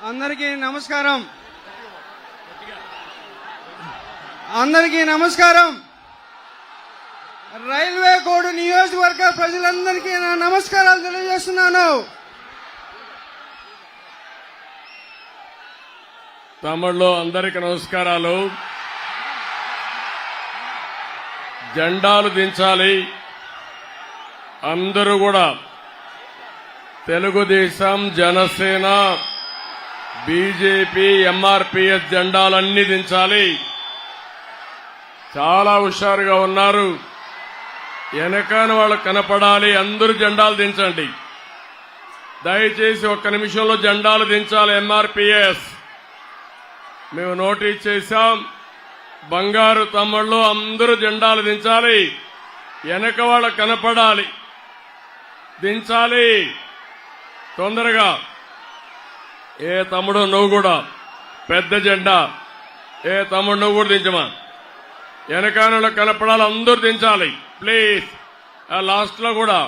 అందరికీ నమస్కారం. అందరికీ నమస్కారం. రైల్వే కోడ్ నియోజకవర్గ ప్రజలందరికీ నా నమస్కారాలు తెలియజేస్తున్నాను. తమిళ్లో అందరికీ నమస్కారాలు. జెండాలు దించాలి. అందరూ కూడా తెలుగుదేశం, జనసేన, బీజేపీ, ఎంఆర్పీఎస్ జెండాలన్నీ దించాలి. చాలా హుషారుగా ఉన్నారు. వెనకాన వాళ్ళు కనపడాలి. అందరూ జెండాలు దించండి. దయచేసి ఒక్క నిమిషంలో జెండాలు దించాలి. ఎంఆర్పీఎస్ మేము నోటీస్ చేశాం. బంగారు తమ్ముళ్ళు అందరూ జెండాలు దించాలి. వెనక వాళ్ళు కనపడాలి. దించాలి తొందరగా. ఏ తమ్ముడు నువ్వు కూడా పెద్ద జెండా, ఏ తమ్ముడు నువ్వు కూడా దించమా. వెనకాల కనపడాలి. అందరూ దించాలి ప్లీజ్. లాస్ట్ లో కూడా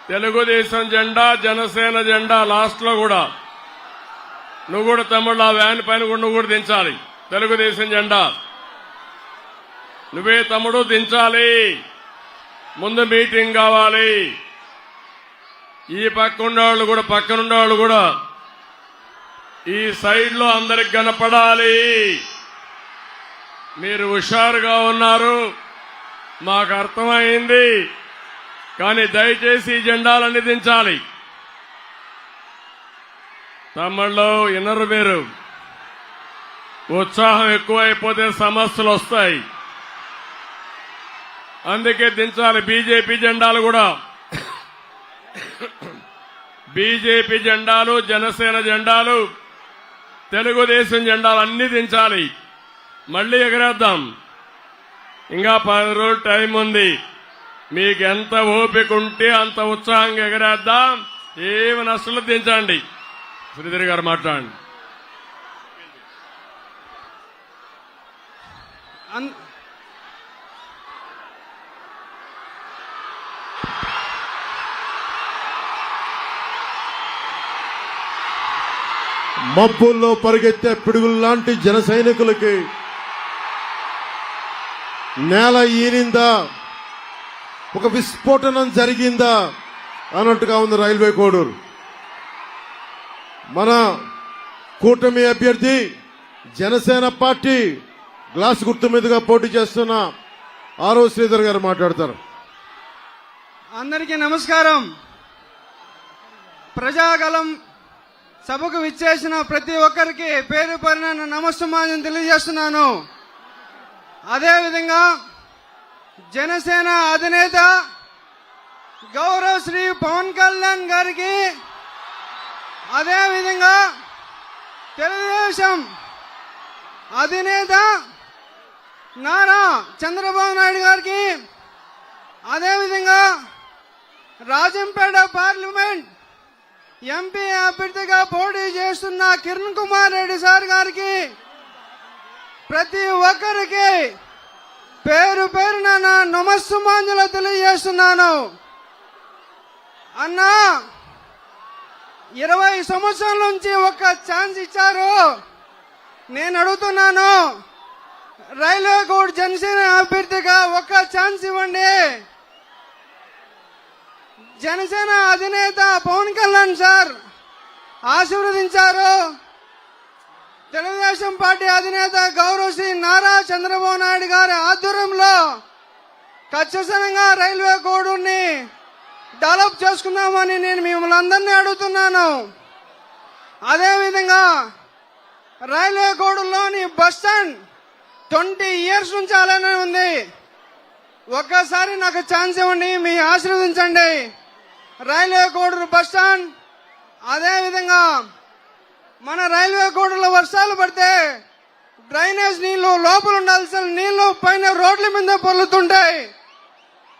తెలుగుదేశం జెండా, జనసేన జెండా లాస్ట్ లో కూడా నువ్వు కూడా తమ్ముడు ఆ వ్యాన్ పైన కూడా నువ్వు కూడా దించాలి. తెలుగుదేశం జెండా నువ్వే తమ్ముడు దించాలి. ముందు మీటింగ్ కావాలి. ఈ పక్క ఉండేవాళ్ళు కూడా, పక్కన ఉండేవాళ్ళు కూడా ఈ సైడ్ లో అందరికి కనపడాలి. మీరు హుషారుగా ఉన్నారు, మాకు అర్థమైంది. కానీ దయచేసి ఈ జెండాలన్నీ దించాలి. తమ్ముళ్ళు వినరు మీరు. ఉత్సాహం ఎక్కువైపోతే సమస్యలు వస్తాయి. అందుకే దించాలి. బీజేపీ జెండాలు కూడా, బీజేపీ జెండాలు, జనసేన జెండాలు, తెలుగుదేశం జెండాలు అన్ని దించాలి. మళ్లీ ఎగరేద్దాం. ఇంకా 10 రోజులు టైం ఉంది. మీకు ఎంత ఓపిక ఉంటే అంత ఉత్సాహంగా ఎగరేద్దాం. ఏమి నష్టలు దించండి. శ్రీధర్ గారు మాట్లాడండి. మబ్బుల్లో పరిగెత్తే పిడుగుల్లాంటి జన సైనికులకి నేల ఈనిందా, ఒక విస్ఫోటనం జరిగిందా అన్నట్టుగా ఉంది రైల్వే కోడూరు. మన కూటమి అభ్యర్థి జనసేన పార్టీ గ్లాస్ గుర్తు మీదుగా పోటీ చేస్తున్న ఆరో శ్రీధర్ గారు మాట్లాడతారు. అందరికీ నమస్కారం. ప్రజాగలం సభకు విచ్చేసిన ప్రతి ఒక్కరికి పేరు పేరున నమస్కారం తెలియజేస్తున్నాను. అదేవిధంగా జనసేన అధినేత గౌరవ శ్రీ పవన్ కళ్యాణ్ గారికి, అదేవిధంగా తెలుగుదేశం అధినేత నారా చంద్రబాబు నాయుడు గారికి, అదేవిధంగా రాజంపేట పార్లమెంట్ ఎంపీ అభ్యర్థిగా పోటీ చేస్తున్న కిరణ్ కుమార్ రెడ్డి సార్ గారికి, ప్రతి ఒక్కరికి పేరు పేరున నా నమస్సుమాంజలు తెలియజేస్తున్నాను. అన్నా 20 సంవత్సరాల నుంచి ఒక ఛాన్స్ ఇచ్చారు. నేను అడుగుతున్నాను, రైల్వే కోడ్ జనసేన అభ్యర్థిగా ఒక ఛాన్స్ ఇవ్వండి. జనసేన అధినేత పవన్ కళ్యాణ్ సార్ ఆశీర్వదించారు. తెలుగుదేశం పార్టీ అధినేత గౌరవ శ్రీ నారా చంద్రబాబు నాయుడు గారి ఆధ్వర్యంలో ఖచ్చితంగా రైల్వే కోడ్ని డెవలప్ చేసుకుందామని నేను మిమ్మల్ని అందరినీ అడుగుతున్నాను. అదేవిధంగా రైల్వే కోడ్లోని బస్ స్టాండ్ 20 years నుంచి అలానే ఉంది. ఒక్కసారి నాకు ఛాన్స్ ఇవ్వండి, మీ ఆశీర్వదించండి. రైల్వే కోడూరు బస్ స్టాండ్, అదేవిధంగా మన రైల్వే కోడూరులో వర్షాలు పడితే డ్రైనేజ్ నీళ్లు, లోపల ఉండాల్సిన నీళ్లు పైన రోడ్ల మీద పొర్లుతుంటాయి.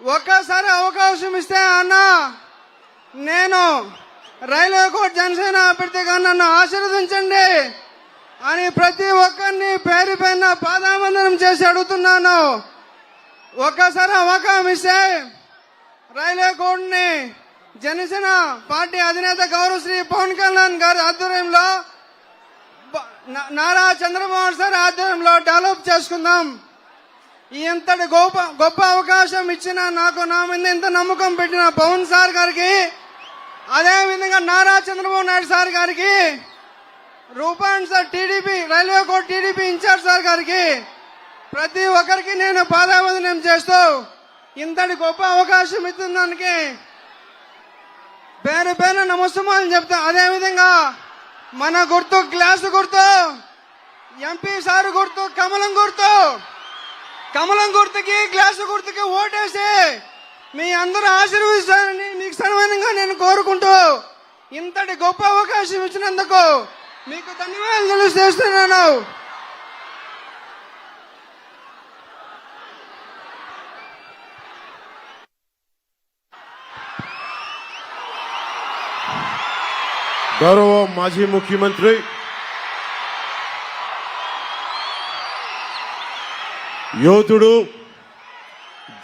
ఒక్కసారి అవకాశం ఇస్తే అన్నా నేను రైల్వే కోడ్ జనసేన అభ్యర్థిగా నన్ను ఆశీర్వదించండి అని ప్రతి ఒక్కరిని పేరు పైన పాదావందనం చేసి అడుగుతున్నాను. ఒక్కసారి అవకాశం ఇస్తే రైల్వే కోడ్ని జనసేన పార్టీ అధినేత గౌరవ శ్రీ పవన్ కళ్యాణ్ గారి ఆధ్వర్యంలో నారా చంద్రబాబు సార్ ఆధ్వర్యంలో డెవలప్ చేసుకుందాం. ఇంతటి గొప్ప అవకాశం ఇచ్చిన నాకు నా మీద ఇంత నమ్మకం పెట్టిన పవన్ సార్ గారికి, అదే విధంగా నారా చంద్రబాబు నాయుడు సార్ గారికి, రూపాన్ సార్ టీడీపీ రైల్వే కోర్టు టీడీపీ ఇన్ఛార్జ్ సార్ గారికి, ప్రతి ఒక్కరికి నేను పాదావందనం చేస్తూ ఇంతటి గొప్ప అవకాశం ఇచ్చిన దానికి పేరు పేరు నమస్కారం చెప్తా. అదే విధంగా మన గుర్తు గ్లాసు గుర్తు, ఎంపీ సార్ గుర్తు కమలం గుర్తుకి గ్లాసు గుర్తుకి ఓటేసి మీ అందరూ ఆశీర్వదిస్తారని మీకు సన్మానంగా నేను కోరుకుంటూ ఇంతటి గొప్ప అవకాశం ఇచ్చినందుకు మీకు ధన్యవాదాలు తెలియజేస్తున్నాను. గౌరవ మాజీ ముఖ్యమంత్రి యోధుడు,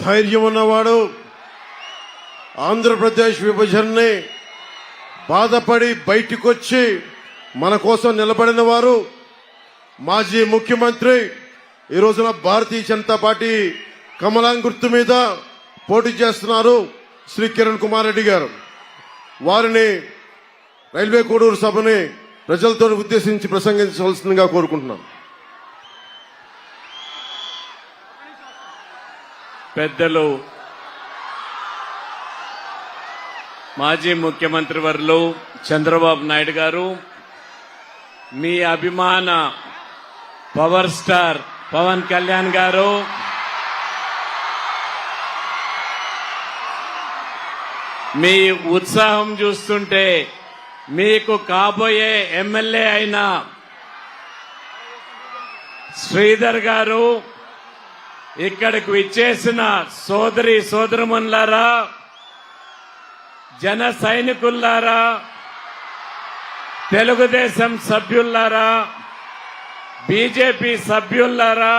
ధైర్యం ఉన్నవాడు, ఆంధ్రప్రదేశ్ విభజనని బాధపడి బయటికొచ్చి మన కోసం నిలబడిన వారు మాజీ ముఖ్యమంత్రి, ఈ రోజున భారతీయ జనతా పార్టీ కమలాం గుర్తు మీద పోటీ చేస్తున్నారు శ్రీ కిరణ్ కుమార్ రెడ్డి గారు. వారిని రైల్వే కోడూరు సభని ప్రజలతో ఉద్దేశించి ప్రసంగించవలసిందిగా కోరుకుంటున్నాను. పెద్దలు మాజీ ముఖ్యమంత్రి వర్యులు చంద్రబాబు నాయుడు గారు, మీ అభిమాన పవర్ స్టార్ పవన్ కళ్యాణ్ గారు, మీ ఉత్సాహం చూస్తుంటే మీకు కాబోయే ఎమ్మెల్యే అయిన శ్రీధర్ గారు, ఇక్కడికి విచ్చేసిన సోదరి సోదరుమన్లారా, జన సైనికుల్లారా, తెలుగుదేశం సభ్యుల్లారా, బీజేపీ సభ్యుల్లారా,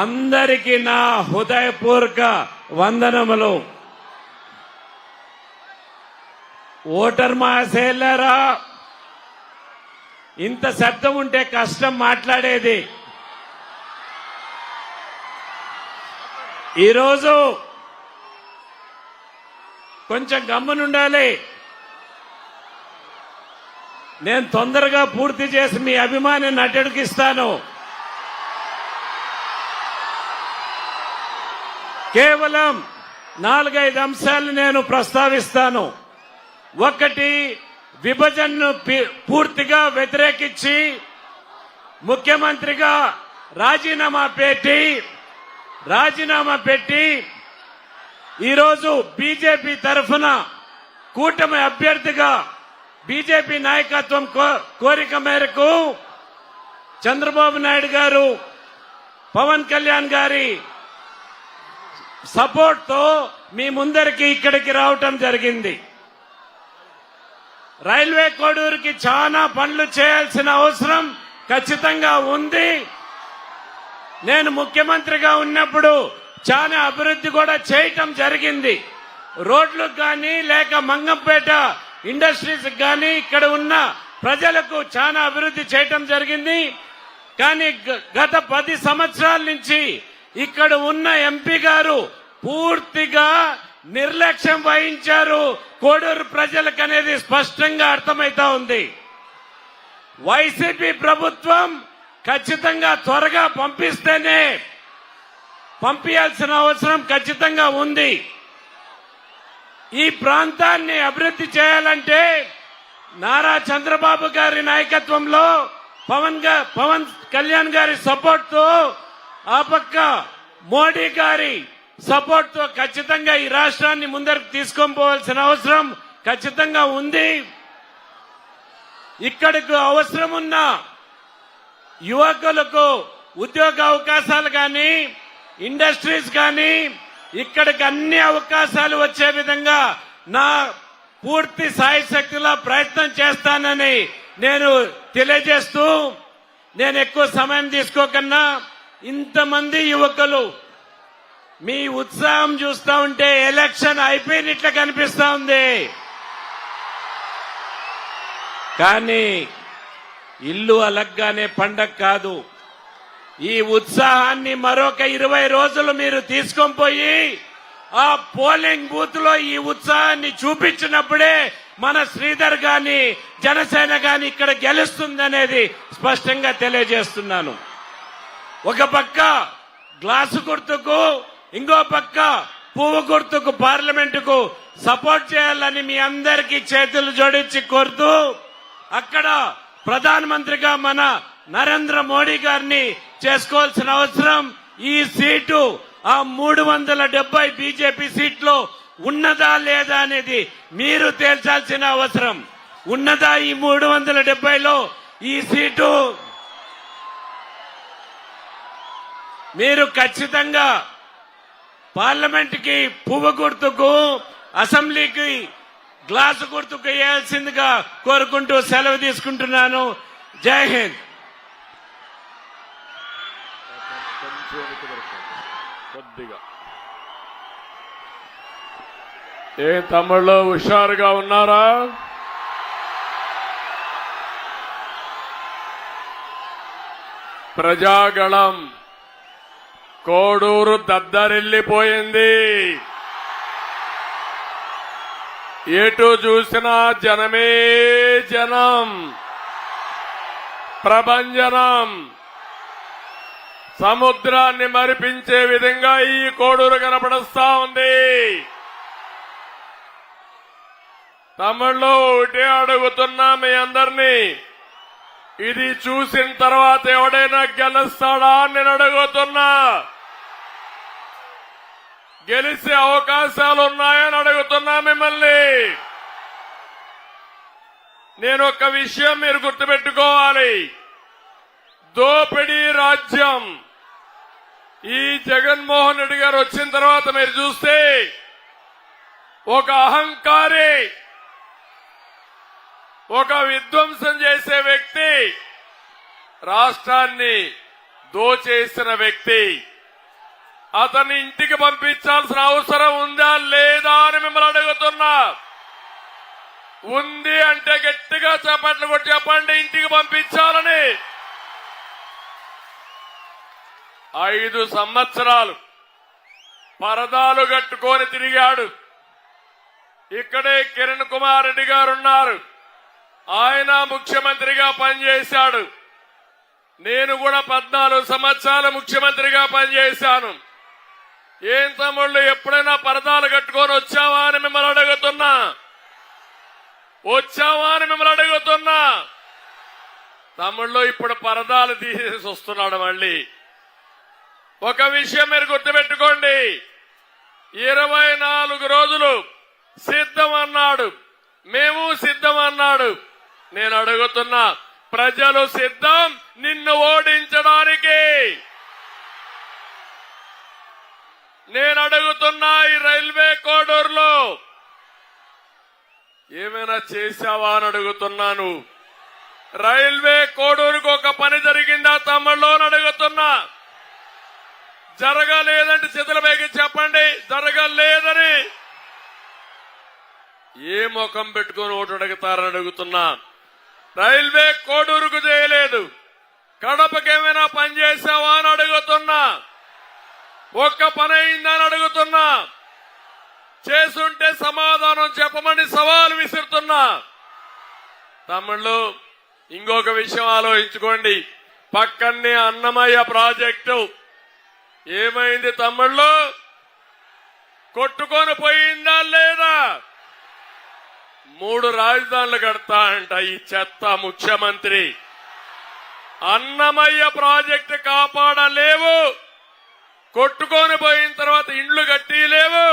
అందరికీ నా హృదయపూర్వక వందనములు. ఓటర్ మహాశయులారా, ఇంత శబ్దం ఉంటే కష్టం మాట్లాడేది. ఈరోజు కొంచెం గమ్మునుండాలి. నేను తొందరగా పూర్తి చేసి మీ అభిమానాన్ని అటెడుకిస్తాను. కేవలం 4-5 అంశాలు నేను ప్రస్తావిస్తాను. ఒకటి, విభజనను పూర్తిగా వ్యతిరేకించి ముఖ్యమంత్రిగా రాజీనామా పెట్టి ఈరోజు బీజేపీ తరఫున కూటమి అభ్యర్థిగా బీజేపీ నాయకత్వం కోరిక మేరకు చంద్రబాబు నాయుడు గారు, పవన్ కళ్యాణ్ గారి సపోర్ట్ తో మీ ముందరికి ఇక్కడికి రావటం జరిగింది. రైల్వే కోడూరుకి చాలా పనులు చేయాల్సిన అవసరం ఖచ్చితంగా ఉంది. నేను ముఖ్యమంత్రిగా ఉన్నప్పుడు చాలా అభివృద్ధి కూడా చేయటం జరిగింది. రోడ్లకు కానీ లేక మంగంపేట ఇండస్ట్రీస్ కానీ ఇక్కడ ఉన్న ప్రజలకు చాలా అభివృద్ధి చేయటం జరిగింది. కానీ గత 10 సంవత్సరాల నుంచి ఇక్కడ ఉన్న ఎంపీ గారు పూర్తిగా నిర్లక్ష్యం వహించారు. కోడూరు ప్రజలకు అనేది స్పష్టంగా అర్థమైతా ఉంది. వైసీపీ ప్రభుత్వం ఖచ్చితంగా త్వరగా పంపిస్తేనే పంపించాల్సిన అవసరం ఖచ్చితంగా ఉంది. ఈ ప్రాంతాన్ని అభివృద్ధి చేయాలంటే నారా చంద్రబాబు గారి నాయకత్వంలో పవన్ కళ్యాణ్ గారి సపోర్ట్ తో, ఆ పక్క మోడీ గారి సపోర్ట్ తో ఖచ్చితంగా ఈ రాష్ట్రాన్ని ముందరకు తీసుకొని పోవాల్సిన అవసరం ఖచ్చితంగా ఉంది. ఇక్కడికి అవసరం ఉన్న యువకులకు ఉద్యోగ అవకాశాలు కానీ, ఇండస్ట్రీస్ కానీ, ఇక్కడికి అన్ని అవకాశాలు వచ్చే విధంగా నా పూర్తి సాయశక్తిలో ప్రయత్నం చేస్తానని నేను తెలియజేస్తూ, నేను ఎక్కువ సమయం తీసుకోకన్నా ఇంతమంది యువకులు మీ ఉత్సాహం చూస్తా ఉంటే ఎలక్షన్ అయిపోయినట్లు కనిపిస్తా ఉంది. కానీ ఇల్లు అలగ్గానే పండగ కాదు. ఈ ఉత్సాహాన్ని మరొక 20 రోజులు మీరు తీసుకొని పోయి ఆ పోలింగ్ బూత్ లో ఈ ఉత్సాహాన్ని చూపించినప్పుడే మన శ్రీధర్ గాని జనసేన గాని ఇక్కడ గెలుస్తుందనేది స్పష్టంగా తెలియజేస్తున్నాను. ఒక పక్క గ్లాసు గుర్తుకు, ఇంకో పక్క పువ్వు గుర్తుకు పార్లమెంటుకు సపోర్ట్ చేయాలని మీ అందరికీ చేతులు జోడించి కోరుతూ, అక్కడ ప్రధానమంత్రిగా మన నరేంద్ర మోడీ గారిని చేసుకోవాల్సిన అవసరం, ఈ సీటు ఆ 370 బీజేపీ సీట్లో ఉన్నదా లేదా అనేది మీరు తేల్చాల్సిన అవసరం. ఉన్నదా ఈ 370లో ఈ సీటు? మీరు ఖచ్చితంగా పార్లమెంట్కి పువ్వు గుర్తుకు, అసెంబ్లీకి గ్లాసు గుర్తుకు వేయాల్సిందిగా కోరుకుంటూ సెలవు తీసుకుంటున్నాను. జై హింద్. కొద్దిగా ఏ తమ్ముళ్ళు హుషారుగా ఉన్నారా? ప్రజాగళం కోడూరు దద్దరిల్లిపోయింది. ఎటు చూసినా జనమే జనం, ప్రభంజనం. సముద్రాన్ని మరిపించే విధంగా ఈ కోడూరు కనపడస్తా ఉంది. తమిళ్లో ఒకటే అడుగుతున్నా మీ అందరినీ, ఇది చూసిన తర్వాత ఎవడైనా గెలుస్తాడా అని నేను అడుగుతున్నా. గెలిచే అవకాశాలు ఉన్నాయని అడుగుతున్నా మిమ్మల్ని. నేను ఒక విషయం మీరు గుర్తుపెట్టుకోవాలి. దోపిడీ రాజ్యం ఈ జగన్మోహన్ రెడ్డి గారు వచ్చిన తర్వాత మీరు చూస్తే ఒక అహంకారి, ఒక విధ్వంసం చేసే వ్యక్తి, రాష్ట్రాన్ని దోచేసిన వ్యక్తి, అతన్ని ఇంటికి పంపించాల్సిన అవసరం ఉందా లేదా అని మిమ్మల్ని అడుగుతున్నా. ఉంది అంటే గట్టిగా చప్పట్లు కొట్టి చెప్పండి, ఇంటికి పంపించాలని. 5 సంవత్సరాలు పరదాలు కట్టుకొని తిరిగాడు. ఇక్కడే కిరణ్ కుమార్ రెడ్డి గారు ఉన్నారు. ఆయన ముఖ్యమంత్రిగా పనిచేశాడు. నేను కూడా 14 సంవత్సరాలు ముఖ్యమంత్రిగా పనిచేశాను. ఏం తమ్ముళ్ళు ఎప్పుడైనా పరదాలు కట్టుకొని వచ్చావా అని మిమ్మల్ని అడుగుతున్నా. వచ్చావా అని మిమ్మల్ని అడుగుతున్నా. తమ్ముళ్ళు ఇప్పుడు పరదాలు తీసేసి వస్తున్నాడు మళ్ళీ. ఒక విషయం మీరు గుర్తుపెట్టుకోండి, 24 రోజులు సిద్ధం అన్నాడు, మేము సిద్ధం అన్నాడు. నేను అడుగుతున్నా, ప్రజలు సిద్ధం నిన్ను ఓడించడానికి. నేను అడుగుతున్నా, ఈ రైల్వే కోడూరులో ఏమైనా చేశావా అని అడుగుతున్నాను. రైల్వే కోడూరుకు ఒక పని జరిగిందా తమ్ముళ్ళు అని అడుగుతున్నా. జరగలేదంటే చేతుల పైకి చెప్పండి, జరగలేదని. ఏ ముఖం పెట్టుకుని ఓటు అడుగుతారని అడుగుతున్నా. రైల్వే కోడూరుకు చేయలేదు, కడపకేమైనా పని చేశావా అని అడుగుతున్నా. ఒక్క పని అయిందని అడుగుతున్నా. చేసుంటే సమాధానం చెప్పమని సవాల్ విసురుతున్నా. తమ్ముళ్ళు ఇంకొక విషయం ఆలోచించుకోండి. పక్కనే అన్నమయ్య ప్రాజెక్టు ఏమైంది తమ్ముళ్ళు? కొట్టుకొని పోయిందా లేదా? 3 రాజధానులు కడతా అంట ఈ చెత్త ముఖ్యమంత్రి. అన్నమయ్య ప్రాజెక్టు కాపాడలేవు, కొట్టుకొని పోయిన తర్వాత ఇండ్లు కట్టి లేవు,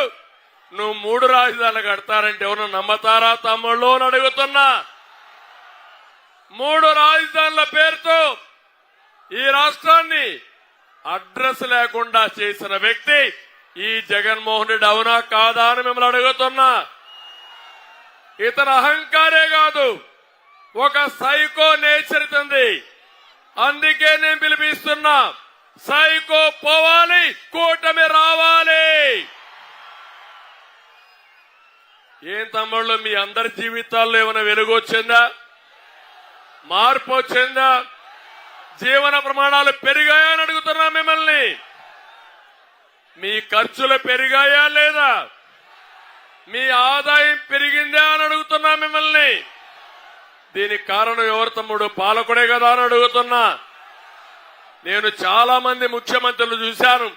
నువ్వు 3 రాజధానులు కడతారంటే ఎవరు నమ్మతారా తమ్ముళ్ళు అని అడుగుతున్నా. 3 రాజధానుల పేరుతో ఈ రాష్ట్రాన్ని అడ్రస్ లేకుండా చేసిన వ్యక్తి ఈ జగన్మోహన్ రెడ్డి, అవునా కాదా అని మిమ్మల్ని అడుగుతున్నా. ఇతర అహంకారే కాదు, ఒక సైకో నేచర్ ఉంది. అందుకే నేను పిలిపిస్తున్నా, సైకో పోవాలి, కూటమి రావాలి. ఏం తమ్ముళ్ళు, మీ అందరి జీవితాల్లో ఏమైనా వెలుగు వచ్చిందా? మార్పు వచ్చిందా? జీవన ప్రమాణాలు పెరిగాయా అని అడుగుతున్నా మిమ్మల్ని. మీ ఖర్చులు పెరిగాయా లేదా? మీ ఆదాయం పెరిగిందా అని అడుగుతున్నా మిమ్మల్ని. దీనికి కారణం ఎవరు తమ్ముడు? పాలకుడే కదా అని అడుగుతున్నా. నేను చాలా మంది ముఖ్యమంత్రులు చూశాను.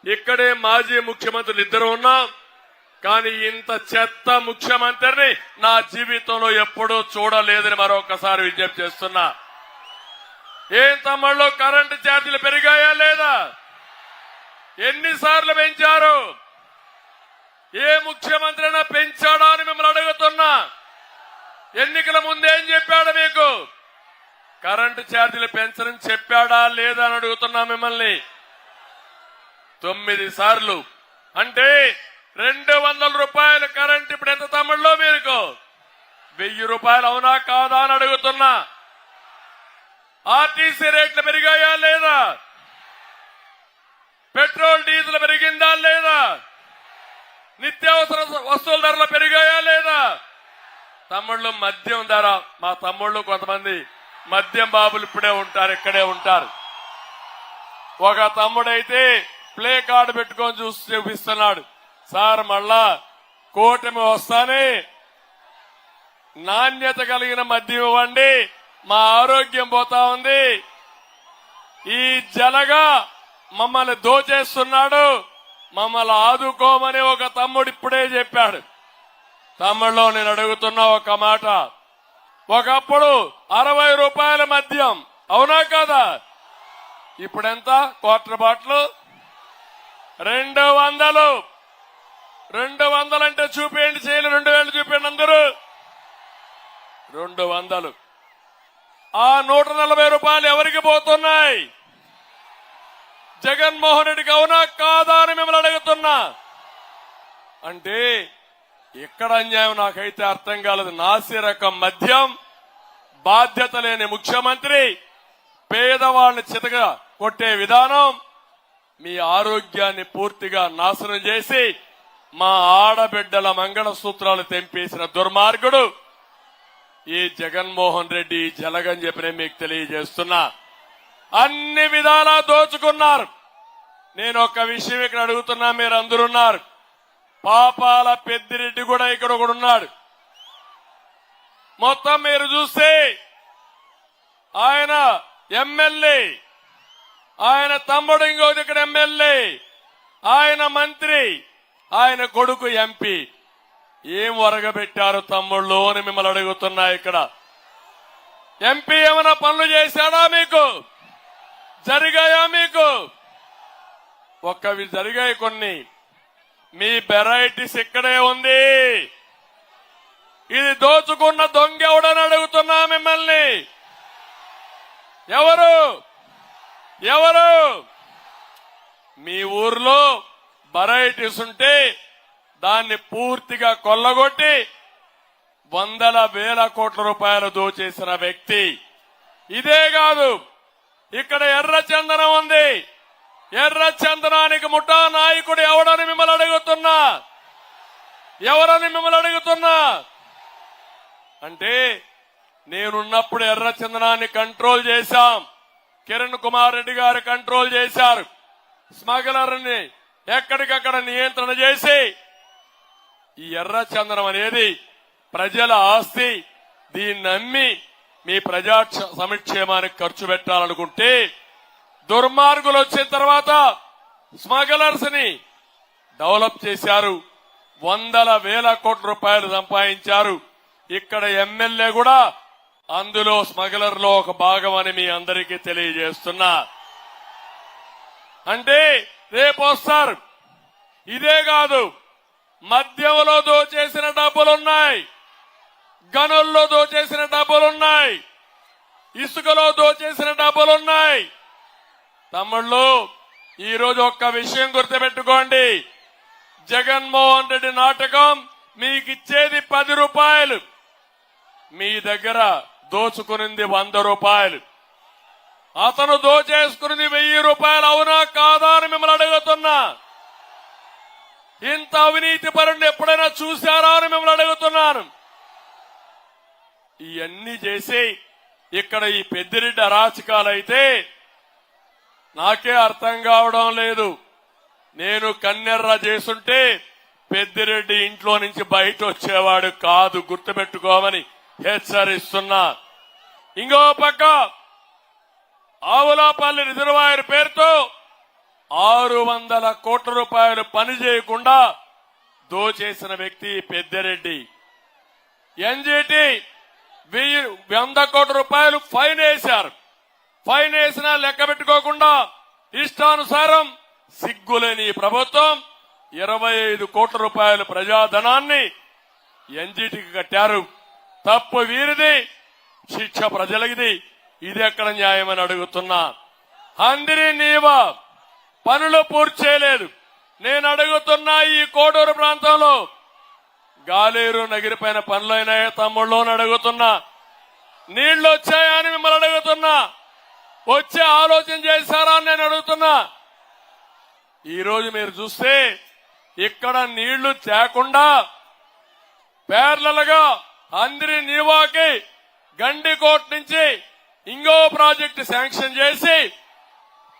ఇక్కడే మాజీ ముఖ్యమంత్రులు ఇద్దరు ఉన్నాం. కానీ ఇంత చెత్త ముఖ్యమంత్రిని నా జీవితంలో ఎప్పుడూ చూడలేదని మరొకసారి విజ్ఞప్తి చేస్తున్నా. ఏం తమ్ముళ్ళు, కరెంటు ఛార్జీలు పెరిగాయా లేదా? ఎన్నిసార్లు పెంచారు? ఏ ముఖ్యమంత్రి అయినా పెంచాడా అని మిమ్మల్ని అడుగుతున్నా. ఎన్నికల ముందేం చెప్పాడు మీకు? కరెంటు ఛార్జీలు పెంచరని చెప్పాడా లేదా అని అడుగుతున్నా మిమ్మల్ని. 9 సార్లు అంటే 200 రూపాయలు కరెంట్ ఇప్పుడు ఎంత తమ్ముళ్ళు మీకు? 1000 రూపాయలు అవునా కాదా అని అడుగుతున్నా. ఆర్టీసీ రేట్లు పెరిగాయా లేదా? పెట్రోల్ డీజిల్ పెరిగిందా లేదా? నిత్యావసర వస్తువుల ధరలు పెరిగాయా లేదా? తమ్ముళ్ళు, మద్యం ధర, మా తమ్ముళ్ళు కొంతమంది మద్యం బాబులు ఇప్పుడే ఉంటారు, ఇక్కడే ఉంటారు. ఒక తమ్ముడైతే ప్లే కార్డు పెట్టుకొని చూపిస్తున్నాడు. సార్, మళ్ళా కూటమి వస్తానే నాణ్యత కలిగిన మద్యం ఇవ్వండి, మా ఆరోగ్యం పోతా ఉంది. ఈ జలగా మమ్మల్ని దోచేస్తున్నాడు, మమ్మల్ని ఆదుకోమని ఒక తమ్ముడు ఇప్పుడే చెప్పాడు. తమ్ముళ్ళు, నేను అడుగుతున్నా ఒక మాట. ఒకప్పుడు 60 రూపాయల మద్యం, అవునా కాదా? ఇప్పుడెంత? Quarter bottle 200. 200 అంటే చూపేయండి, చేయలు 2000 చూపేయండి అందరూ. 200. ఆ 140 రూపాయలు ఎవరికి పోతున్నాయి? జగన్మోహన్ రెడ్డికి అవునా కాదా అని మిమ్మల్ని అడుగుతున్నా. అంటే ఎక్కడ అన్యాయం నాకైతే అర్థం కాలేదు. నాసి రకం మద్యం, బాధ్యత లేని ముఖ్యమంత్రి, పేదవాళ్ళని చితగా కొట్టే విధానం, మీ ఆరోగ్యాన్ని పూర్తిగా నాశనం చేసి మా ఆడబిడ్డల మంగళసూత్రాలు తెంపేసిన దుర్మార్గుడు ఈ జగన్మోహన్ రెడ్డి. జలగని చెప్పి నేను మీకు తెలియజేస్తున్నా. అన్ని విధాలా దోచుకున్నారు. నేను ఒక విషయం ఇక్కడ అడుగుతున్నా, మీరు అందరున్నారు. పాపాల పెద్దిరెడ్డి కూడా ఇక్కడ ఒకడున్నాడు. మొత్తం మీరు చూస్తే ఆయన ఎమ్మెల్యే, ఆయన తమ్ముడు ఇంకోటి ఇక్కడ ఎమ్మెల్యే, ఆయన మంత్రి, ఆయన కొడుకు ఎంపీ. ఏం వరగబెట్టారు తమ్ముళ్ళు అని మిమ్మల్ని అడుగుతున్నా. ఇక్కడ ఎంపీ ఏమైనా పనులు చేశాడా? మీకు జరిగాయా? మీకు ఒక్కవి జరిగాయి కొన్ని. మీ వెరైటీస్ ఇక్కడే ఉంది. ఇది దోచుకున్న దొంగ ఎవడని అడుగుతున్నా మిమ్మల్ని. ఎవరు? మీ ఊర్లో వెరైటీస్ ఉంటే దాన్ని పూర్తిగా కొల్లగొట్టి 100,000 కోట్ల రూపాయలు దోచేసిన వ్యక్తి. ఇదే కాదు, ఇక్కడ ఎర్ర చందనం ఉంది. ఎర్ర చందనానికి ముఠా నాయకుడు ఎవడని మిమ్మల్ని అడుగుతున్నా. ఎవరని మిమ్మల్ని అడుగుతున్నా. అంటే నేనున్నప్పుడు ఎర్ర చందనాన్ని కంట్రోల్ చేశాం. కిరణ్ కుమార్ రెడ్డి గారు కంట్రోల్ చేశారు. స్మగ్లర్ని ఎక్కడికక్కడ నియంత్రణ చేసి ఈ ఎర్ర చందనం అనేది ప్రజల ఆస్తి. దీన్ని నమ్మి మీ ప్రజా సంక్షేమానికి ఖర్చు పెట్టాలనుకుంటే దుర్మార్గులు వచ్చిన తర్వాత స్మగ్లర్స్ ని డెవలప్ చేశారు. 100,000 కోట్ల రూపాయలు సంపాదించారు. ఇక్కడ ఎమ్మెల్యే కూడా అందులో స్మగ్లర్ లో ఒక భాగం అని మీ అందరికీ తెలియజేస్తున్నా. అంటే రేపు వస్తారు. ఇదే కాదు, మద్యంలో దోచేసిన డబ్బులున్నాయి, గనుల్లో దోచేసిన డబ్బులున్నాయి, ఇసుకలో దోచేసిన డబ్బులున్నాయి. తమ్ముళ్ళు, ఈ రోజు ఒక్క విషయం గుర్తుపెట్టుకోండి. జగన్మోహన్ రెడ్డి నాటకం మీకు ఇచ్చేది 10 రూపాయలు, మీ దగ్గర దోచుకునింది 100 రూపాయలు. అతను దోచేసుకున్నది 1000 రూపాయలు అవునా కాదా అని మిమ్మల్ని అడుగుతున్నా. ఇంత అవినీతి పరుణ్ణి ఎప్పుడైనా చూశారా అని మిమ్మల్ని అడుగుతున్నాను. ఇవన్నీ చేసి ఇక్కడ ఈ పెద్దిరెడ్డి అరాచకాలైతే నాకే అర్థం కావడం లేదు. నేను కన్నెర్ర చేసుంటే పెద్దిరెడ్డి ఇంట్లో నుంచి బయట వచ్చేవాడు కాదు, గుర్తుపెట్టుకోమని హెచ్చరిస్తున్నా. ఇంకో పక్క ఆవులాపల్లి రిజర్వాయర్ పేరుతో 600 కోట్ల రూపాయలు పని చేయకుండా దోచేసిన వ్యక్తి పెద్దిరెడ్డి. ఎన్జీటీ 100 కోట్ల రూపాయలు ఫైన్ వేశారు. ఫైన్ వేసినా లెక్క పెట్టుకోకుండా ఇష్టానుసారం సిగ్గులేని ఈ ప్రభుత్వం 25 కోట్ల రూపాయల ప్రజాధనాన్ని ఎన్జీటీకి కట్టారు. తప్పు వీరిది, శిక్ష ప్రజలకిది. ఇది ఎక్కడ న్యాయమని అడుగుతున్నా. అందరి నీవా పనులు పూర్తి చేయలేదు. నేను అడుగుతున్నా, ఈ కోడూరు ప్రాంతంలో గాలేరు నగిరిపైన పనులైనాయా తమ్ముళ్ళు అని అడుగుతున్నా. నీళ్లు వచ్చాయా అని మిమ్మల్ని అడుగుతున్నా. వచ్చే ఆలోచన చేశారా అని నేను అడుగుతున్నా. ఈ రోజు మీరు చూస్తే ఇక్కడ నీళ్లు తేకుండా పేర్లలుగా అందరి నీవాకి గండికోట నుంచి ఇంకో ప్రాజెక్టు శాంక్షన్ చేసి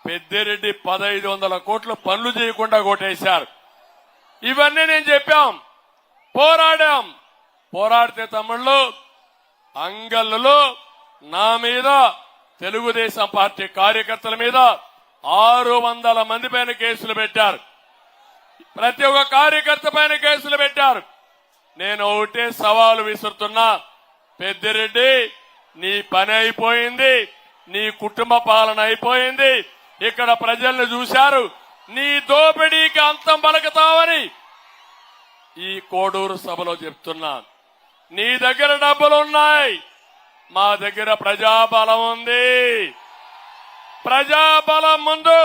పెద్దిరెడ్డి 1500 కోట్లు పనులు చేయకుండా కొట్టేశారు. ఇవన్నీ నేను చెప్పాం, పోరాడాం. పోరాడితే తమ్ముళ్ళు అంగళ్ళలో నా మీద, తెలుగుదేశం పార్టీ కార్యకర్తల మీద 600 మంది పైన కేసులు పెట్టారు. ప్రతి ఒక్క కార్యకర్త పైన కేసులు పెట్టారు. నేను ఒకటే సవాలు విసురుతున్నా, పెద్దిరెడ్డి నీ పని అయిపోయింది, నీ కుటుంబ పాలన అయిపోయింది. ఇక్కడ ప్రజల్ని చూశారు, నీ దోపిడీకి అంతం పలుకుతావని ఈ కోడూరు సభలో చెప్తున్నా. నీ దగ్గర డబ్బులున్నాయి, మా దగ్గర ప్రజాబలం ఉంది. ప్రజాబలం ముందు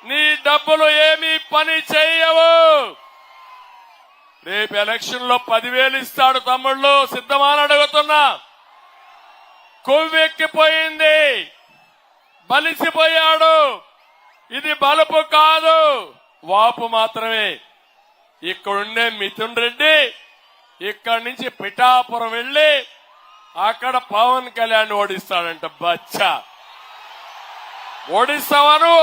నీ డబ్బులు ఏమీ పని చేయవు. రేపు ఎలక్షన్ లో 10,000 ఇస్తాడు తమ్ముళ్ళు, సిద్ధమని అడుగుతున్నా. కొవ్వెక్కిపోయింది, బలిసిపోయాడు. ఇది బలుపు కాదు, వాపు మాత్రమే. ఇక్కడుండే మిథున్ రెడ్డి ఇక్కడి నుంచి పిఠాపురం వెళ్లి అక్కడ పవన్ కళ్యాణ్ ఓడిస్తాడంట. బచ్చా, ఓడిస్తావను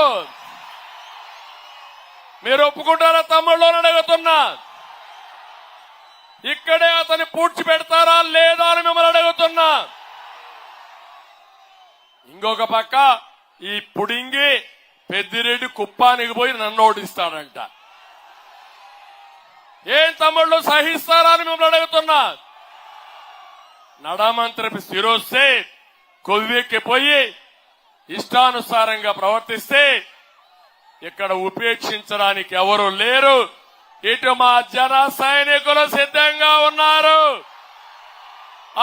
మీరు ఒప్పుకుంటారా తమ్ముళ్ళు అని అడుగుతున్నా. ఇక్కడే అతన్ని పూడ్చిపెడతారా లేదా అని మిమ్మల్ని అడుగుతున్నా. ఇంకొక పక్క ఈ పుడింగి పెద్దిరెడ్డి కుప్పానికి పోయి నన్ను ఓడిస్తాడంట. ఏం తమ్ముళ్ళు సహిస్తారా అని మిమ్మల్ని అడుగుతున్నా. నడమంత్రి స్థిరొస్తే కొవ్వెక్కిపోయి ఇష్టానుసారంగా ప్రవర్తిస్తే ఇక్కడ ఉపేక్షించడానికి ఎవరు లేరు. ఇటు మా జన సైనికులు సిద్ధంగా ఉన్నారు,